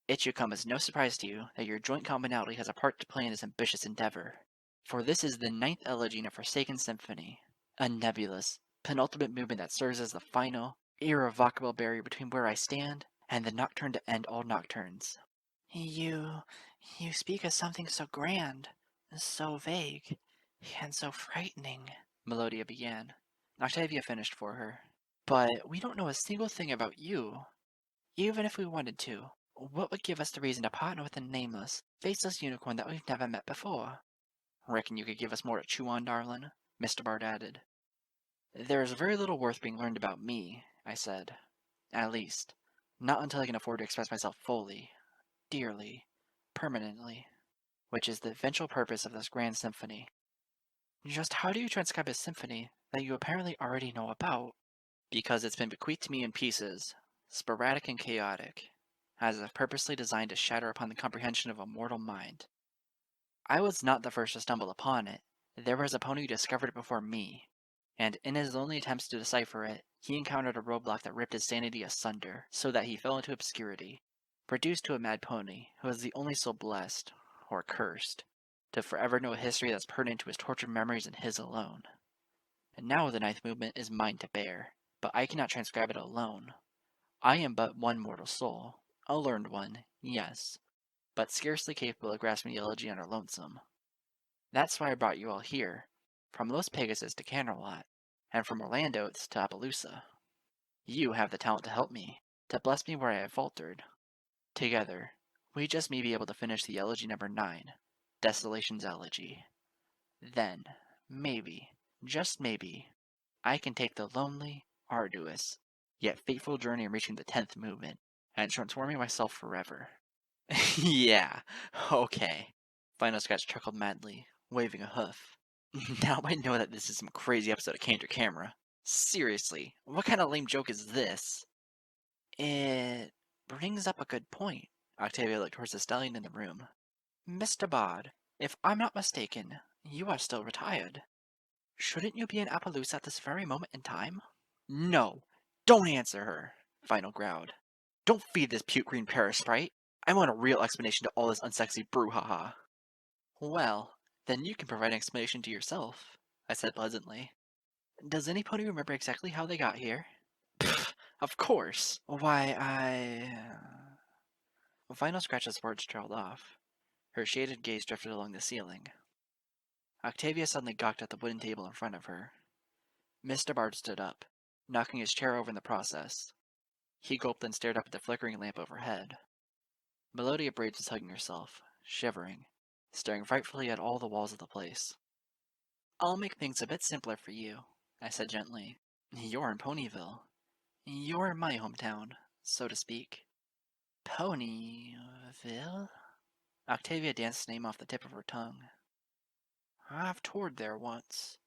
It should come as no surprise to you that your joint commonality has a part to play in this ambitious endeavor, for this is the ninth elegy in a Forsaken Symphony, a nebulous, penultimate movement that serves as the final, irrevocable barrier between where I stand and the nocturne to end all nocturnes.
You speak of something so grand, so vague, and so frightening,
Melodia began. Octavia finished for her. But we don't know a single thing about you.
Even if we wanted to, what would give us the reason to partner with a nameless, faceless unicorn that we've never met before?
Reckon you could give us more to chew on, darlin', Mr. Bard added. There's very little worth being learned about me, I said. At least, not until I can afford to express myself fully, dearly, permanently, which is the eventual purpose of this grand symphony.
Just how do you transcribe a symphony that you apparently already know about?
Because it's been bequeathed to me in pieces, sporadic and chaotic, as if purposely designed to shatter upon the comprehension of a mortal mind. I was not the first to stumble upon it. There was a pony who discovered it before me, and in his lonely attempts to decipher it, he encountered a roadblock that ripped his sanity asunder, so that he fell into obscurity, reduced to a mad pony who was the only soul blessed, or cursed, to forever know a history that's pertinent to his tortured memories and his alone. And now the ninth movement is mine to bear, but I cannot transcribe it alone. I am but one mortal soul, a learned one, yes, but scarcely capable of grasping the elegy on our lonesome. That's why I brought you all here, from Los Pegasus to Canterlot, and from Orlando's to Appaloosa. You have the talent to help me, to bless me where I have faltered. Together, we just may be able to finish the elegy number 9, Desolation's Elegy. Then, maybe, just maybe, I can take the lonely, arduous, yet fateful journey in reaching the 10th movement, and transforming myself forever. Yeah, okay. Final Scratch chuckled madly, waving a hoof. Now I know that this is some crazy episode of Canter Camera. Seriously, what kind of lame joke is this?
It brings up a good point.
Octavia looked towards the stallion in the room.
Mr. Bard, if I'm not mistaken, you are still retired. Shouldn't you be in Appaloosa at this very moment in time?
No, don't answer her, Final growled. Don't feed this puke green parasprite. I want a real explanation to all this unsexy brouhaha. Well, then you can provide an explanation to yourself, I said pleasantly. Does any pony remember exactly how they got here? Of course. Final Scratch's words trailed off. Her shaded gaze drifted along the ceiling. Octavia suddenly gawked at the wooden table in front of her. Mr. Bard stood up, knocking his chair over in the process. He gulped and stared up at the flickering lamp overhead. Melodia Braids was hugging herself, shivering, staring frightfully at all the walls of the place. I'll make things a bit simpler for you, I said gently. You're in Ponyville. You're in my hometown, so to speak. Ponyville? Octavia danced the name off the tip of her tongue. I've toured there once,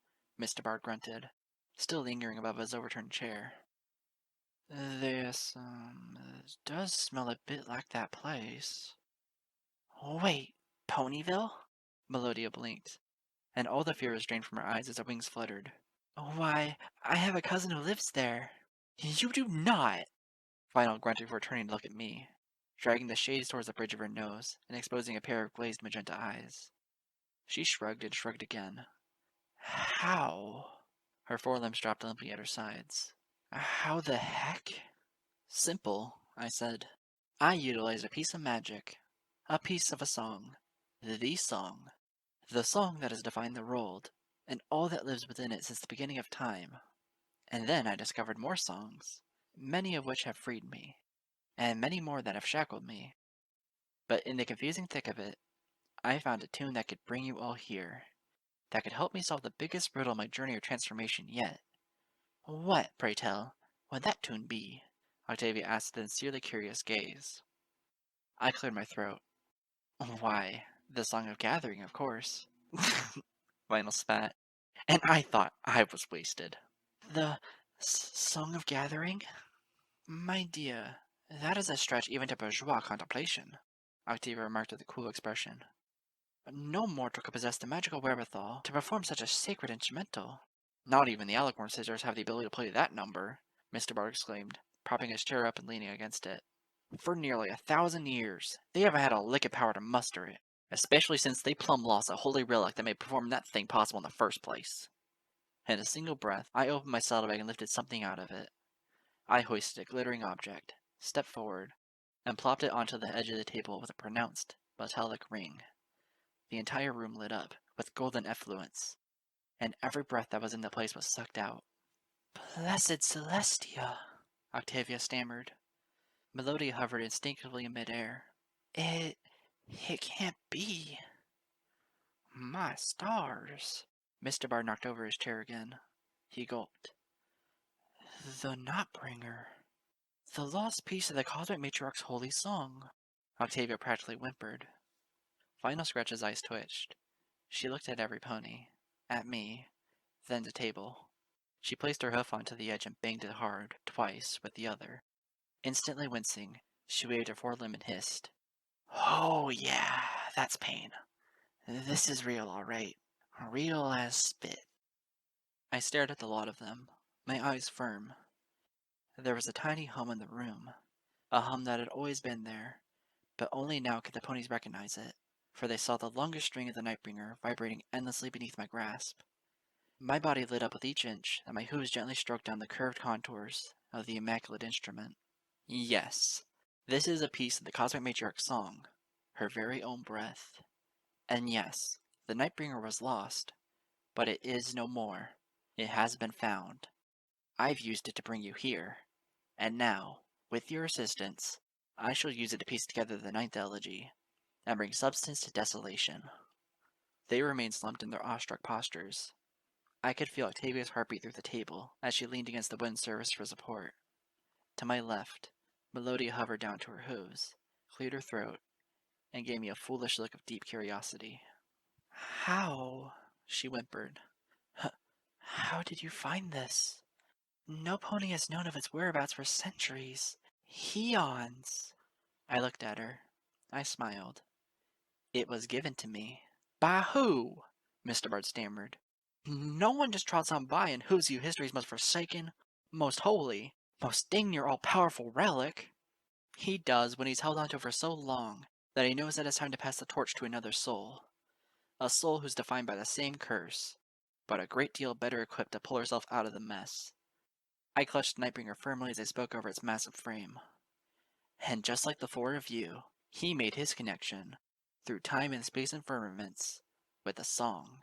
Mr. Bard grunted, still lingering above his overturned chair. This, does smell a bit like that place. Wait, Ponyville? Melodia blinked, and all the fear was drained from her eyes as her wings fluttered. Why, I have a cousin who lives there. You do not! Final grunted before turning to look at me, dragging the shades towards the bridge of her nose and exposing a pair of glazed magenta eyes. She shrugged and shrugged again. How? Her forelimbs dropped limply at her sides. How the heck? Simple, I said. I utilized a piece of magic. A piece of a song. The song. The song that has defined the world, and all that lives within it since the beginning of time. And then I discovered more songs, many of which have freed me, and many more that have shackled me. But in the confusing thick of it, I found a tune that could bring you all here, that could help me solve the biggest riddle of my journey of transformation yet. What, pray tell, would that tune be? Octavia asked with a sincerely curious gaze. I cleared my throat. Why, the Song of Gathering, of course. Vinyl spat, and I thought I was wasted. The Song of Gathering? My dear, that is a stretch even to bourgeois contemplation, Octavia remarked with a cool expression. No mortal could possess the magical wherewithal to perform such a sacred instrumental. Not even the Alicorn Scissors have the ability to play that number, Mr. Bard exclaimed, propping his chair up and leaning against it. For nearly 1,000 years, they haven't had a lick of power to muster it, especially since they plumb lost a holy relic that made performing that thing possible in the first place. In a single breath, I opened my saddlebag and lifted something out of it. I hoisted a glittering object, stepped forward, and plopped it onto the edge of the table with a pronounced, metallic ring. The entire room lit up with golden effluence, and every breath that was in the place was sucked out. Blessed Celestia, Octavia stammered. Melodia hovered instinctively in midair. It can't be. My stars. Mr. Bard knocked over his chair again. He gulped. The Knotbringer. The lost piece of the Cosmic Matriarch's holy song. Octavia practically whimpered. Final Scratch's eyes twitched. She looked at every pony, at me, then the table. She placed her hoof onto the edge and banged it hard, twice, with the other. Instantly wincing, she waved her forelimb and hissed. Oh yeah, that's pain. This is real, all right. Real as spit. I stared at the lot of them, my eyes firm. There was a tiny hum in the room, a hum that had always been there, but only now could the ponies recognize it, for they saw the longest string of the Nightbringer vibrating endlessly beneath my grasp. My body lit up with each inch that my hooves gently stroked down the curved contours of the immaculate instrument. Yes, this is a piece of the Cosmic Matriarch's song, her very own breath. And yes, the Nightbringer was lost, but it is no more. It has been found. I've used it to bring you here, and now, with your assistance, I shall use it to piece together the ninth elegy, and bring substance to desolation. They remained slumped in their awestruck postures. I could feel Octavia's heartbeat through the table as she leaned against the wooden surface for support. To my left, Melodia hovered down to her hooves, cleared her throat, and gave me a foolish look of deep curiosity. How? She whimpered. How did you find this? No pony has known of its whereabouts for centuries. Eons. I looked at her. I smiled. It was given to me. By who? Mr. Bard stammered. No one just trots on by and hooves you history's most forsaken, most holy, most dang near all-powerful relic. He does when he's held onto it for so long that he knows that it's time to pass the torch to another soul. A soul who's defined by the same curse. but a great deal better equipped to pull herself out of the mess. I clutched Nightbringer firmly as I spoke over its massive frame. And just like the four of you, he made his connection, through time and space and firmaments, with a song.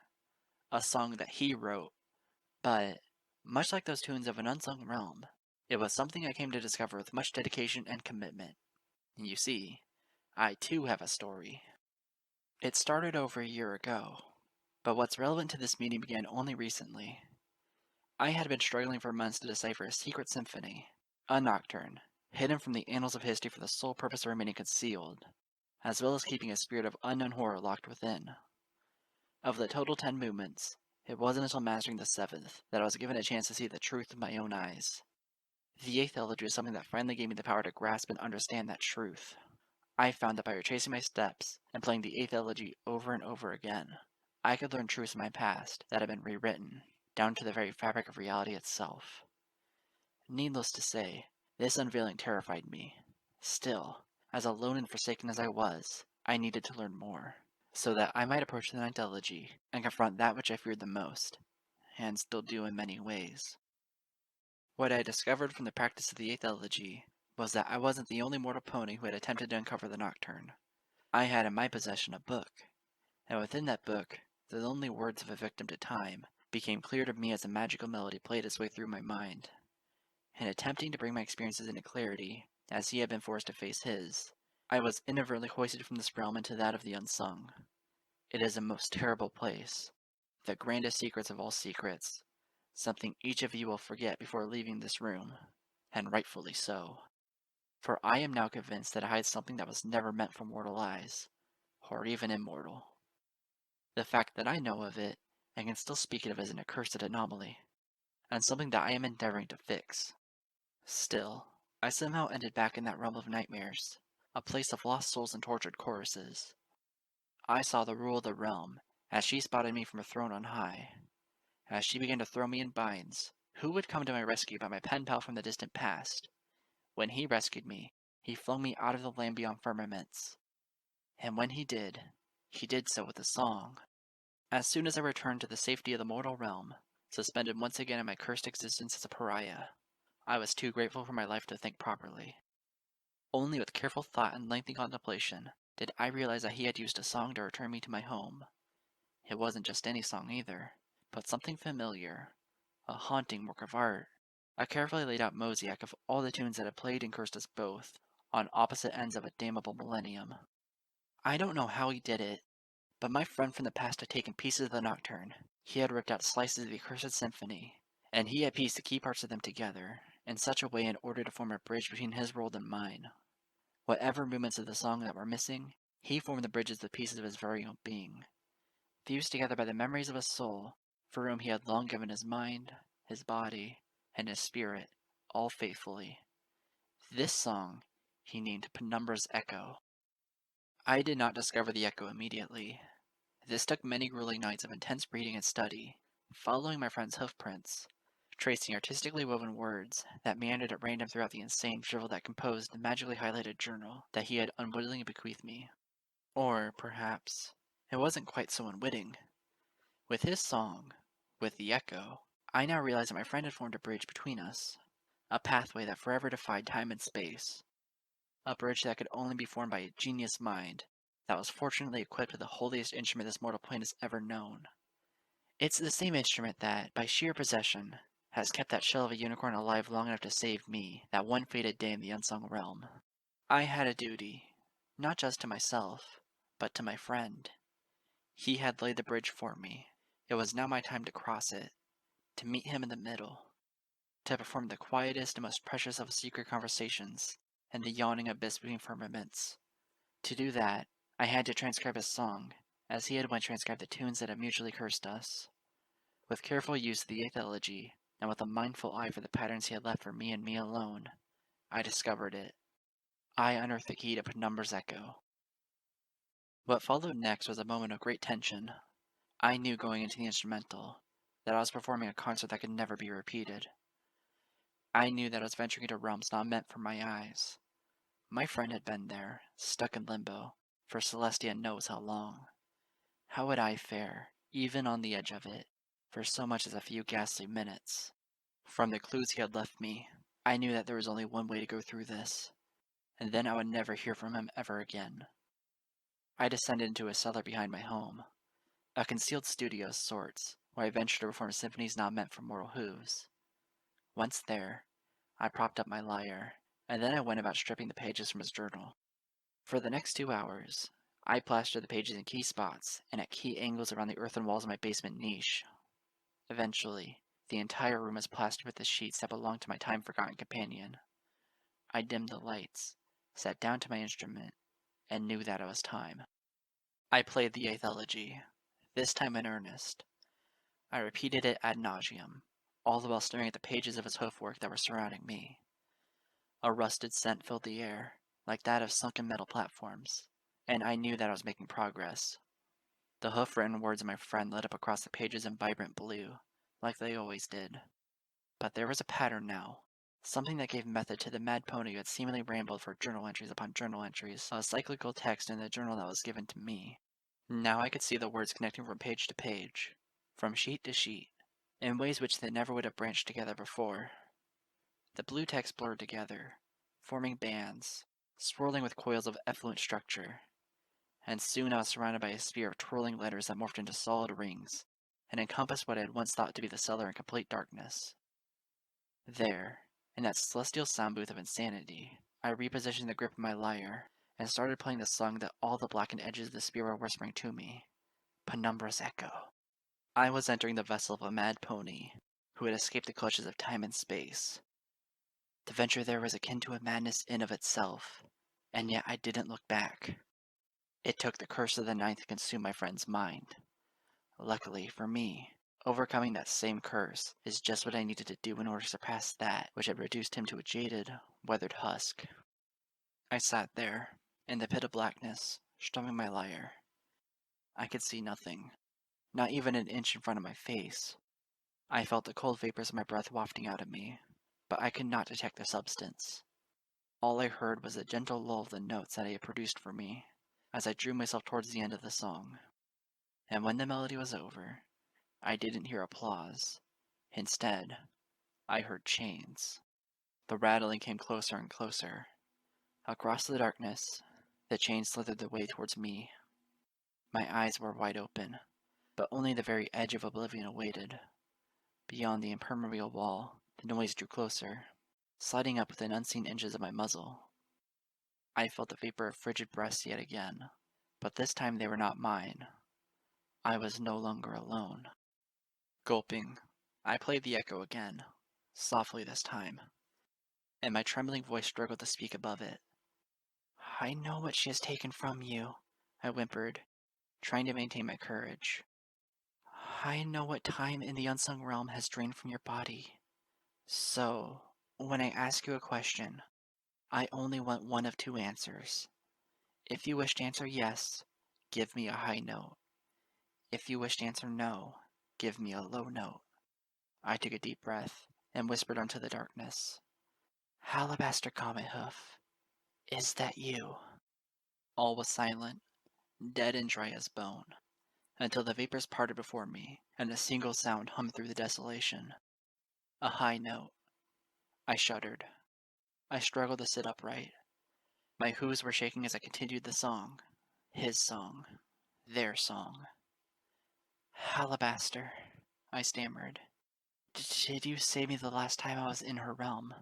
A song that he wrote. But, much like those tunes of an unsung realm, it was something I came to discover with much dedication and commitment. You see, I too have a story. It started over a year ago, but what's relevant to this meeting began only recently. I had been struggling for months to decipher a secret symphony, a nocturne, hidden from the annals of history for the sole purpose of remaining concealed, as well as keeping a spirit of unknown horror locked within. Of the total 10 movements, it wasn't until mastering the 7th that I was given a chance to see the truth with my own eyes. The 8th elegy was something that finally gave me the power to grasp and understand that truth. I found that by retracing my steps and playing the 8th elegy over and over again, I could learn truths from my past that had been rewritten, down to the very fabric of reality itself. Needless to say, this unveiling terrified me. Still, as alone and forsaken as I was, I needed to learn more, so that I might approach the 9th elegy and confront that which I feared the most, and still do in many ways. What I discovered from the practice of the 8th elegy was that I wasn't the only mortal pony who had attempted to uncover the nocturne. I had in my possession a book, and within that book, the lonely words of a victim to time became clear to me as the magical melody played its way through my mind. In attempting to bring my experiences into clarity, as he had been forced to face his, I was inadvertently hoisted from this realm into that of the unsung. It is a most terrible place, the grandest secrets of all secrets, something each of you will forget before leaving this room, and rightfully so. For I am now convinced that it hides something that was never meant for mortal eyes, or even immortal. The fact that I know of it, and can still speak of it as an accursed anomaly, and something that I am endeavoring to fix. Still, I somehow ended back in that realm of nightmares, a place of lost souls and tortured choruses. I saw the rule of the realm, as she spotted me from a throne on high. As she began to throw me in binds, who would come to my rescue but my pen pal from the distant past? When he rescued me, he flung me out of the land beyond firmaments. And when he did so with a song. As soon as I returned to the safety of the mortal realm, suspended once again in my cursed existence as a pariah, I was too grateful for my life to think properly. Only with careful thought and lengthy contemplation did I realize that he had used a song to return me to my home. It wasn't just any song either, but something familiar, a haunting work of art, a carefully laid out mosaic of all the tunes that had plagued and cursed us both, on opposite ends of a damnable millennium. I don't know how he did it, but my friend from the past had taken pieces of the nocturne. He had ripped out slices of the accursed symphony, and he had pieced the key parts of them together in such a way in order to form a bridge between his world and mine. Whatever movements of the song that were missing, he formed the bridges with pieces of his very own being, fused together by the memories of a soul for whom he had long given his mind, his body, and his spirit, all faithfully. This song he named Penumbra's Echo. I did not discover the echo immediately. This took many grueling nights of intense reading and study, following my friend's hoofprints, tracing artistically woven words that meandered at random throughout the insane drivel that composed the magically highlighted journal that he had unwittingly bequeathed me. Or, perhaps, it wasn't quite so unwitting. With his song, with the echo, I now realized that my friend had formed a bridge between us, a pathway that forever defied time and space, a bridge that could only be formed by a genius mind that was fortunately equipped with the holiest instrument this mortal plane has ever known. It's the same instrument that, by sheer possession, has kept that shell of a unicorn alive long enough to save me that one fated day in the unsung realm. I had a duty, not just to myself, but to my friend. He had laid the bridge for me. It was now my time to cross it, to meet him in the middle, to perform the quietest and most precious of secret conversations in the yawning abyss between firmaments. To do that, I had to transcribe his song, as he had once transcribed the tunes that had mutually cursed us. With careful use of the 8th elegy, and with a mindful eye for the patterns he had left for me and me alone, I discovered it. I unearthed the key to Penumbra's Echo. What followed next was a moment of great tension. I knew going into the instrumental that I was performing a concert that could never be repeated. I knew that I was venturing into realms not meant for my eyes. My friend had been there, stuck in limbo, for Celestia knows how long. How would I fare, even on the edge of it,
for so much as a few ghastly minutes. From the clues he had left me, I knew that there was only one way to go through this, and then I would never hear from him ever again. I descended into a cellar behind my home, a concealed studio of sorts, where I ventured to perform symphonies not meant for mortal hooves. Once there, I propped up my lyre, and then I went about stripping the pages from his journal. For the next 2 hours, I plastered the pages in key spots and at key angles around the earthen walls of my basement niche. Eventually, the entire room was plastered with the sheets that belonged to my time-forgotten companion. I dimmed the lights, sat down to my instrument, and knew that it was time. I played the eighth elegy, this time in earnest. I repeated it ad nauseum, all the while staring at the pages of his hoofwork that were surrounding me. A rusted scent filled the air, like that of sunken metal platforms, and I knew that I was making progress. The hoof-written words of my friend lit up across the pages in vibrant blue, like they always did. But there was a pattern now, something that gave method to the mad pony who had seemingly rambled for journal entries upon journal entries, a cyclical text in the journal that was given to me. Now I could see the words connecting from page to page, from sheet to sheet, in ways which they never would have branched together before. The blue text blurred together, forming bands, swirling with coils of effluent structure, and soon I was surrounded by a sphere of twirling letters that morphed into solid rings, and encompassed what I had once thought to be the cellar in complete darkness. There, in that celestial sound booth of insanity, I repositioned the grip of my lyre, and started playing the song that all the blackened edges of the sphere were whispering to me, Penumbra's Echo. I was entering the vessel of a mad pony, who had escaped the clutches of time and space. The venture there was akin to a madness in of itself, and yet I didn't look back. It took the curse of the ninth to consume my friend's mind. Luckily for me, overcoming that same curse is just what I needed to do in order to surpass that which had reduced him to a jaded, weathered husk. I sat there, in the pit of blackness, strumming my lyre. I could see nothing, not even an inch in front of my face. I felt the cold vapors of my breath wafting out at me, but I could not detect the substance. All I heard was the gentle lull of the notes that he had produced for me, as I drew myself towards the end of the song. And when the melody was over, I didn't hear applause. Instead, I heard chains. The rattling came closer and closer. Across the darkness, the chains slithered their way towards me. My eyes were wide open, but only the very edge of oblivion awaited. Beyond the impermeable wall, the noise drew closer, sliding up within unseen inches of my muzzle. I felt the vapor of frigid breaths yet again, but this time they were not mine. I was no longer alone. Gulping, I played the echo again, softly this time, and my trembling voice struggled to speak above it. I know what she has taken from you, I whimpered, trying to maintain my courage. I know what time in the unsung realm has drained from your body. So, when I ask you a question, I only want one of two answers. If you wish to answer yes, give me a high note. If you wish to answer no, give me a low note. I took a deep breath and whispered unto the darkness, Alabaster Comet Hoof, is that you? All was silent, dead and dry as bone, until the vapors parted before me, and a single sound hummed through the desolation. A high note. I shuddered. I struggled to sit upright. My hooves were shaking as I continued the song. His song. Their song. Alabaster, I stammered. Did you save me the last time I was in her realm?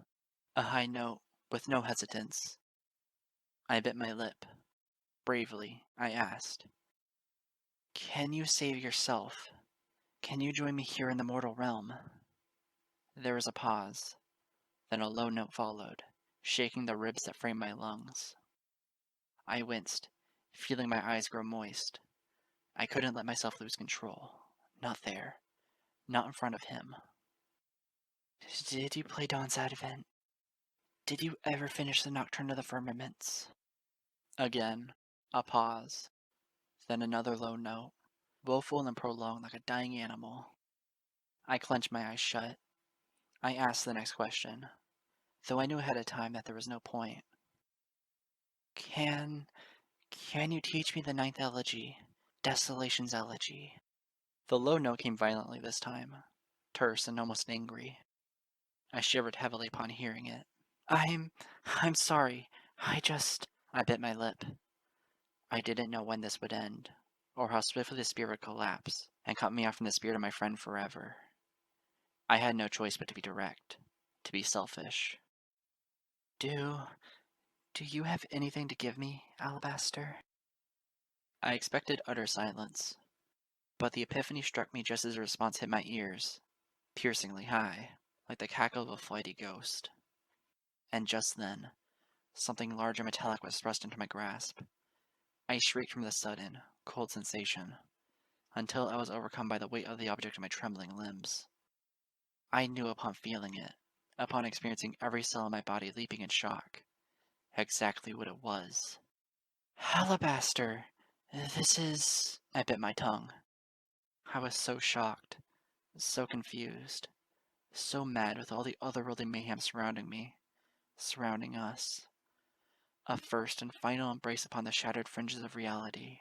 A high note, with no hesitance. I bit my lip. Bravely, I asked, Can you save yourself? Can you join me here in the mortal realm? There was a pause. Then a low note followed, shaking the ribs that framed my lungs. I winced, feeling my eyes grow moist. I couldn't let myself lose control. Not there. Not in front of him. Did you play Dawn's Advent? Did you ever finish the Nocturne of the Firmaments? Again, a pause. Then another low note, woeful and prolonged like a dying animal. I clenched my eyes shut. I asked the next question, though I knew ahead of time that there was no point. Can you teach me the ninth elegy, Desolation's elegy? The low note came violently this time, terse and almost angry. I shivered heavily upon hearing it. I'm sorry. I bit my lip. I didn't know when this would end, or how swiftly the spear would collapse and cut me off from the spirit of my friend forever. I had no choice but to be direct, to be selfish. Do you have anything to give me, Alabaster? I expected utter silence, but the epiphany struck me just as the response hit my ears, piercingly high, like the cackle of a flighty ghost. And just then, something large and metallic was thrust into my grasp. I shrieked from the sudden, cold sensation, until I was overcome by the weight of the object in my trembling limbs. I knew upon feeling it, upon experiencing every cell in my body leaping in shock, exactly what it was. Alabaster! This is... I bit my tongue. I was so shocked, so confused, so mad with all the otherworldly mayhem surrounding me, surrounding us. A first and final embrace upon the shattered fringes of reality.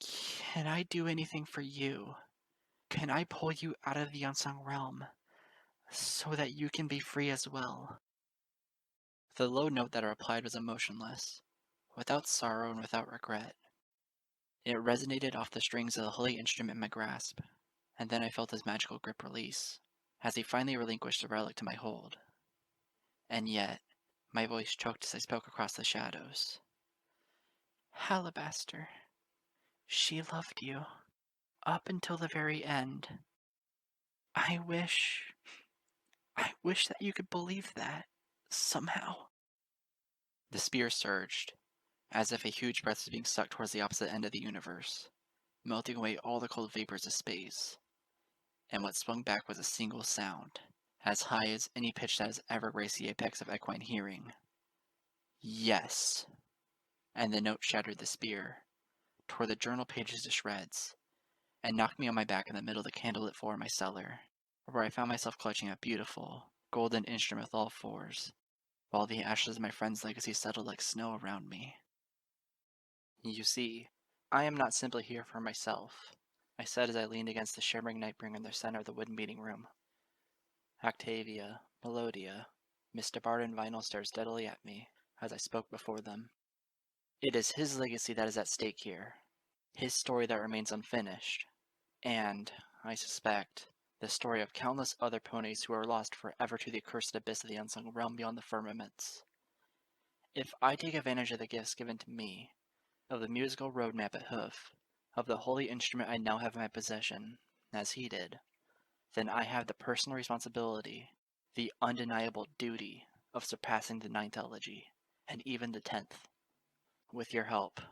Can I do anything for you? Can I pull you out of the unsung realm, so that you can be free as well? The low note that I replied was emotionless, without sorrow and without regret. It resonated off the strings of the holy instrument in my grasp, and then I felt his magical grip release, as he finally relinquished the relic to my hold. And yet, my voice choked as I spoke across the shadows. Alabaster, she loved you, up until the very end. I wish that you could believe that, somehow. The spear surged, as if a huge breath was being sucked towards the opposite end of the universe, melting away all the cold vapors of space. And what swung back was a single sound, as high as any pitch that has ever graced the apex of equine hearing. Yes. And the note shattered the spear, tore the journal pages to shreds, and knocked me on my back in the middle of the candlelit floor of my cellar, where I found myself clutching a beautiful, golden instrument with all fours, while the ashes of my friend's legacy settled like snow around me. You see, I am not simply here for myself, I said as I leaned against the shimmering nightbringer in the center of the wooden meeting room. Octavia, Melodia, Mr. Bard and Vinyl stared steadily at me as I spoke before them. It is his legacy that is at stake here, his story that remains unfinished, and, I suspect, the story of countless other ponies who are lost forever to the accursed abyss of the unsung realm beyond the firmaments. If I take advantage of the gifts given to me, of the musical roadmap at Hoof, of the holy instrument I now have in my possession, as he did, then I have the personal responsibility, the undeniable duty, of surpassing the 9th elegy, and even the 10th. With your help,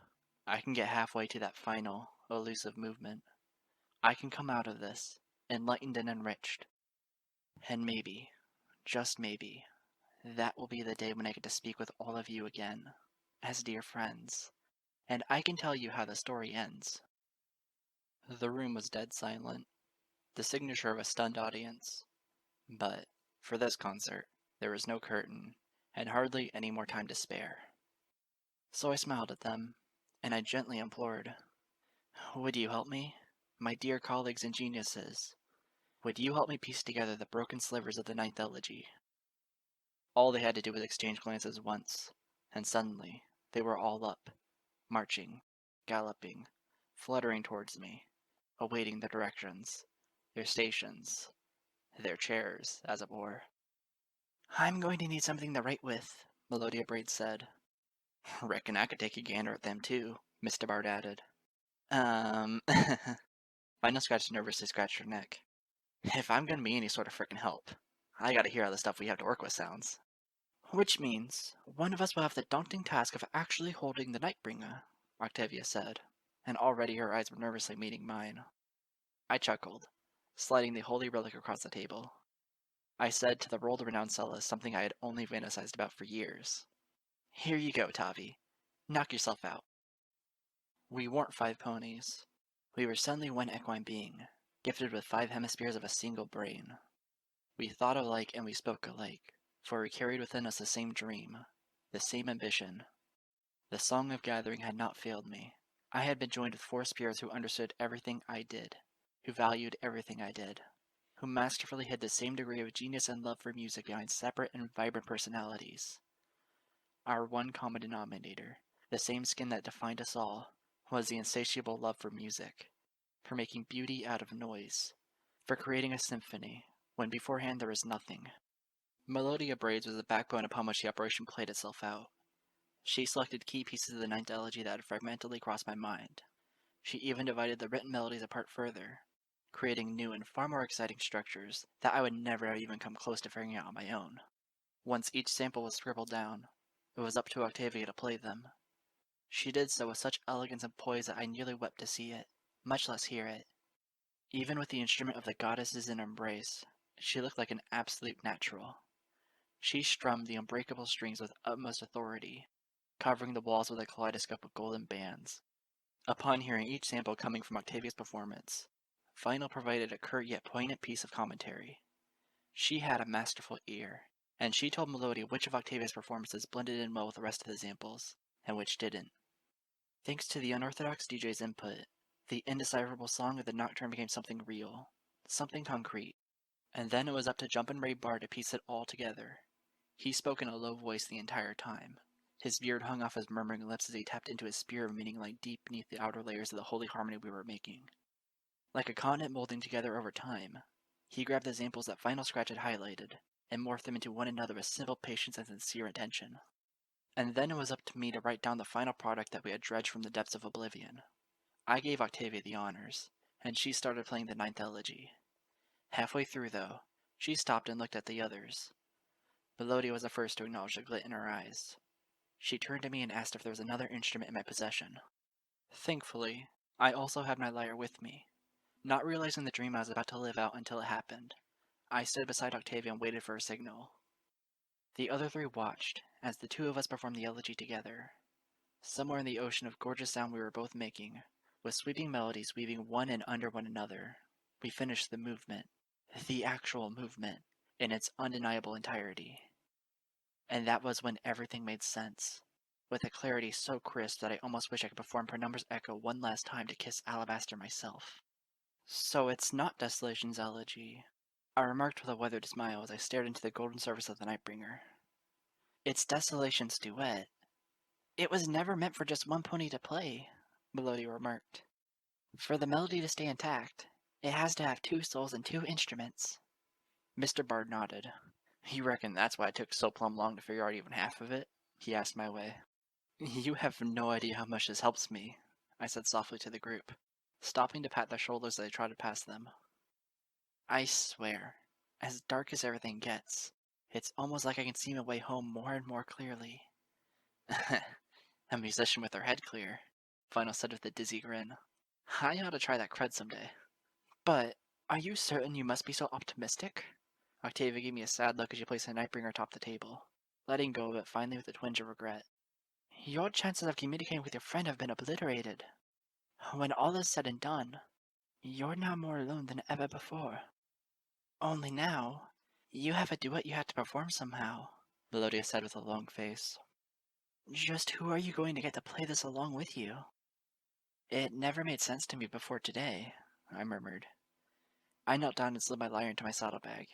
I can get halfway to that final, elusive movement. I can come out of this, enlightened and enriched. And maybe, just maybe, that will be the day when I get to speak with all of you again, as dear friends, and I can tell you how the story ends. The room was dead silent, the signature of a stunned audience. But, for this concert, there was no curtain, and hardly any more time to spare. So I smiled at them, and I gently implored, would you help me, my dear colleagues and geniuses? Would you help me piece together the broken slivers of the 9th elegy? All they had to do was exchange glances once, and suddenly they were all up, marching, galloping, fluttering towards me, awaiting their directions, their stations, their chairs, as it were. I'm going to need something to write with, Melodia Braid said. Reckon I could take a gander at them too, Mr. Bard added. Vinyl nervously scratched her neck. If I'm gonna be any sort of frickin' help, I gotta hear how the stuff we have to work with sounds. Which means, one of us will have the daunting task of actually holding the Nightbringer, Octavia said, and already her eyes were nervously meeting mine. I chuckled, sliding the holy relic across the table. I said to the world-renowned cellist something I had only fantasized about for years. Here you go, Tavi. Knock yourself out. We weren't 5 ponies. We were suddenly one equine being, gifted with 5 hemispheres of a single brain. We thought alike and we spoke alike, for we carried within us the same dream, the same ambition. The song of gathering had not failed me. I had been joined with 4 spirits who understood everything I did, who valued everything I did, who masterfully hid the same degree of genius and love for music behind separate and vibrant personalities. Our one common denominator, the same skin that defined us all, was the insatiable love for music, for making beauty out of noise, for creating a symphony, when beforehand there was nothing. Melodia braids was the backbone upon which the operation played itself out. She selected key pieces of the ninth elegy that had fragmentally crossed my mind. She even divided the written melodies apart further, creating new and far more exciting structures that I would never have even come close to figuring out on my own. Once each sample was scribbled down, it was up to Octavia to play them. She did so with such elegance and poise that I nearly wept to see it, much less hear it. Even with the instrument of the goddesses in her embrace, she looked like an absolute natural. She strummed the unbreakable strings with utmost authority, covering the walls with a kaleidoscope of golden bands. Upon hearing each sample coming from Octavia's performance, Final provided a curt yet poignant piece of commentary. She had a masterful ear, and she told Melodia which of Octavia's performances blended in well with the rest of the samples, and which didn't. Thanks to the unorthodox DJ's input, the indecipherable song of the Nocturne became something real, something concrete, and then it was up to Jumpin' Ray Barr to piece it all together. He spoke in a low voice the entire time. His beard hung off his murmuring lips as he tapped into his spear of meaning lying deep beneath the outer layers of the holy harmony we were making. Like a continent molding together over time, he grabbed the samples that Final Scratch had highlighted, and morphed them into one another with simple patience and sincere intention. And then it was up to me to write down the final product that we had dredged from the depths of oblivion. I gave Octavia the honors, and she started playing the ninth elegy. Halfway through, though, she stopped and looked at the others. Melodia was the first to acknowledge the glit in her eyes. She turned to me and asked if there was another instrument in my possession. Thankfully, I also had my lyre with me. Not realizing the dream I was about to live out until it happened, I stood beside Octavia and waited for a signal. The other three watched as the two of us performed the elegy together. Somewhere in the ocean of gorgeous sound we were both making, with sweeping melodies weaving one and under one another, we finished the movement, the actual movement, in its undeniable entirety. And that was when everything made sense, with a clarity so crisp that I almost wish I could perform Penumbra's echo one last time to kiss Alabaster myself. So it's not Desolation's elegy, I remarked with a weathered smile as I stared into the golden surface of the Nightbringer. It's Desolation's duet. It was never meant for just one pony to play, Melodia remarked. For the melody to stay intact, it has to have two souls and two instruments. Mr. Bard nodded. You reckon that's why it took so plumb long to figure out even half of it? He asked my way. You have no idea how much this helps me, I said softly to the group, stopping to pat their shoulders as I trotted past them. I swear, as dark as everything gets, it's almost like I can see my way home more and more clearly. A musician with her head clear, Final said with a dizzy grin. I ought to try that cred someday. But, are you certain you must be so optimistic? Octavia gave me a sad look as she placed the Nightbringer atop the table, letting go of it finally with a twinge of regret. Your chances of communicating with your friend have been obliterated. When all is said and done, you're now more alone than ever before. Only now, you have a duet you have to perform somehow, Melodia said with a long face. Just who are you going to get to play this along with you? It never made sense to me before today, I murmured. I knelt down and slid my lyre into my saddlebag.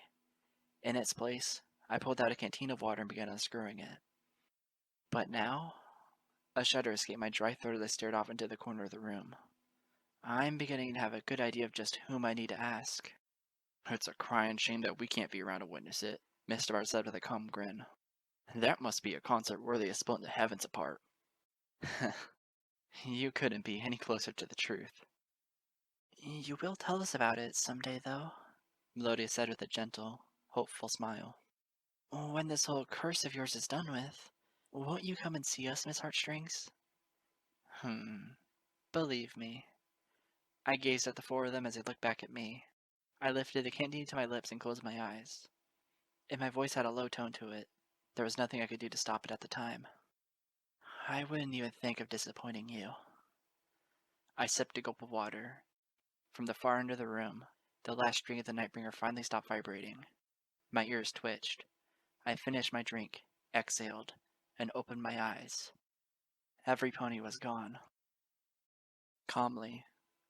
In its place, I pulled out a canteen of water and began unscrewing it. But now, a shudder escaped my dry throat as I stared off into the corner of the room. I'm beginning to have a good idea of just whom I need to ask. It's a crying shame that we can't be around to witness it, Mr. Bart said with a calm grin. That must be a concert worthy of splitting the heavens apart. You couldn't be any closer to the truth. You will tell us about it someday, though, Melodia said with a gentle, hopeful smile. When this whole curse of yours is done with, won't you come and see us, Miss Heartstrings? Believe me. I gazed at the four of them as they looked back at me. I lifted the canteen to my lips and closed my eyes. If my voice had a low tone to it, there was nothing I could do to stop it at the time. I wouldn't even think of disappointing you. I sipped a gulp of water. From the far end of the room, the last string of the Nightbringer finally stopped vibrating. My ears twitched. I finished my drink, exhaled, and opened my eyes. Every pony was gone. Calmly,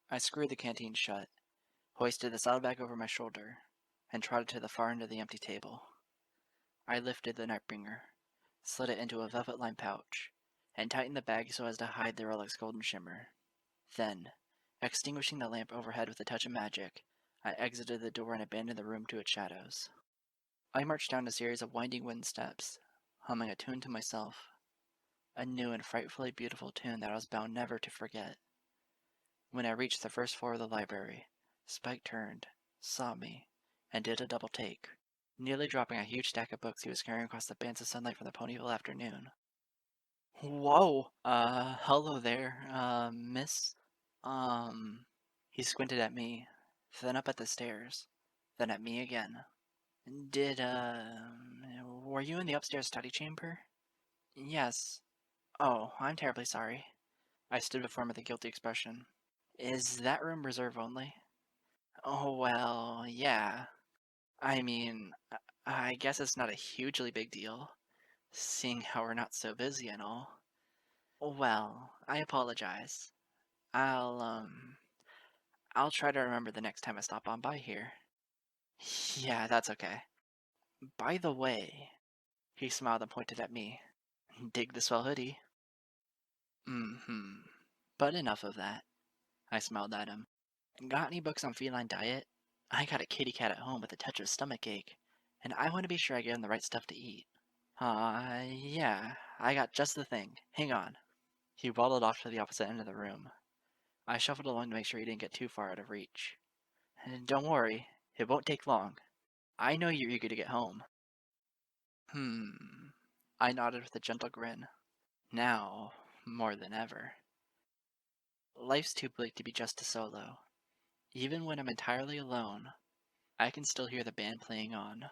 I screwed the canteen shut, hoisted the saddlebag over my shoulder, and trotted to the far end of the empty table. I lifted the neckbringer, slid it into a velvet-lined pouch, and tightened the bag so as to hide the relic's golden shimmer. Then, extinguishing the lamp overhead with a touch of magic, I exited the door and abandoned the room to its shadows. I marched down a series of winding wooden steps, humming a tune to myself, a new and frightfully beautiful tune that I was bound never to forget. When I reached the first floor of the library, Spike turned, saw me, and did a double take, nearly dropping a huge stack of books he was carrying across the bands of sunlight from the Ponyville afternoon. Whoa! Hello there, miss? Um... He squinted at me, then up at the stairs, then at me again. Were you in the upstairs study chamber? Yes. Oh, I'm terribly sorry. I stood before him with a guilty expression. Is that room reserve only? Oh, well, yeah. I mean, I guess it's not a hugely big deal, seeing how we're not so busy and all. Well, I apologize. I'll, I'll try to remember the next time I stop on by here. Yeah, that's okay. By the way, he smiled and pointed at me. Dig the swell hoodie. Mm-hmm. But enough of that. I smiled at him. Got any books on feline diet? I got a kitty cat at home with a touch of stomach ache, and I want to be sure I give him the right stuff to eat. Yeah, I got just the thing. Hang on. He waddled off to the opposite end of the room. I shuffled along to make sure he didn't get too far out of reach. Don't worry, it won't take long. I know you're eager to get home. I nodded with a gentle grin. Now, more than ever. Life's too bleak to be just a solo. Even when I'm entirely alone, I can still hear the band playing on.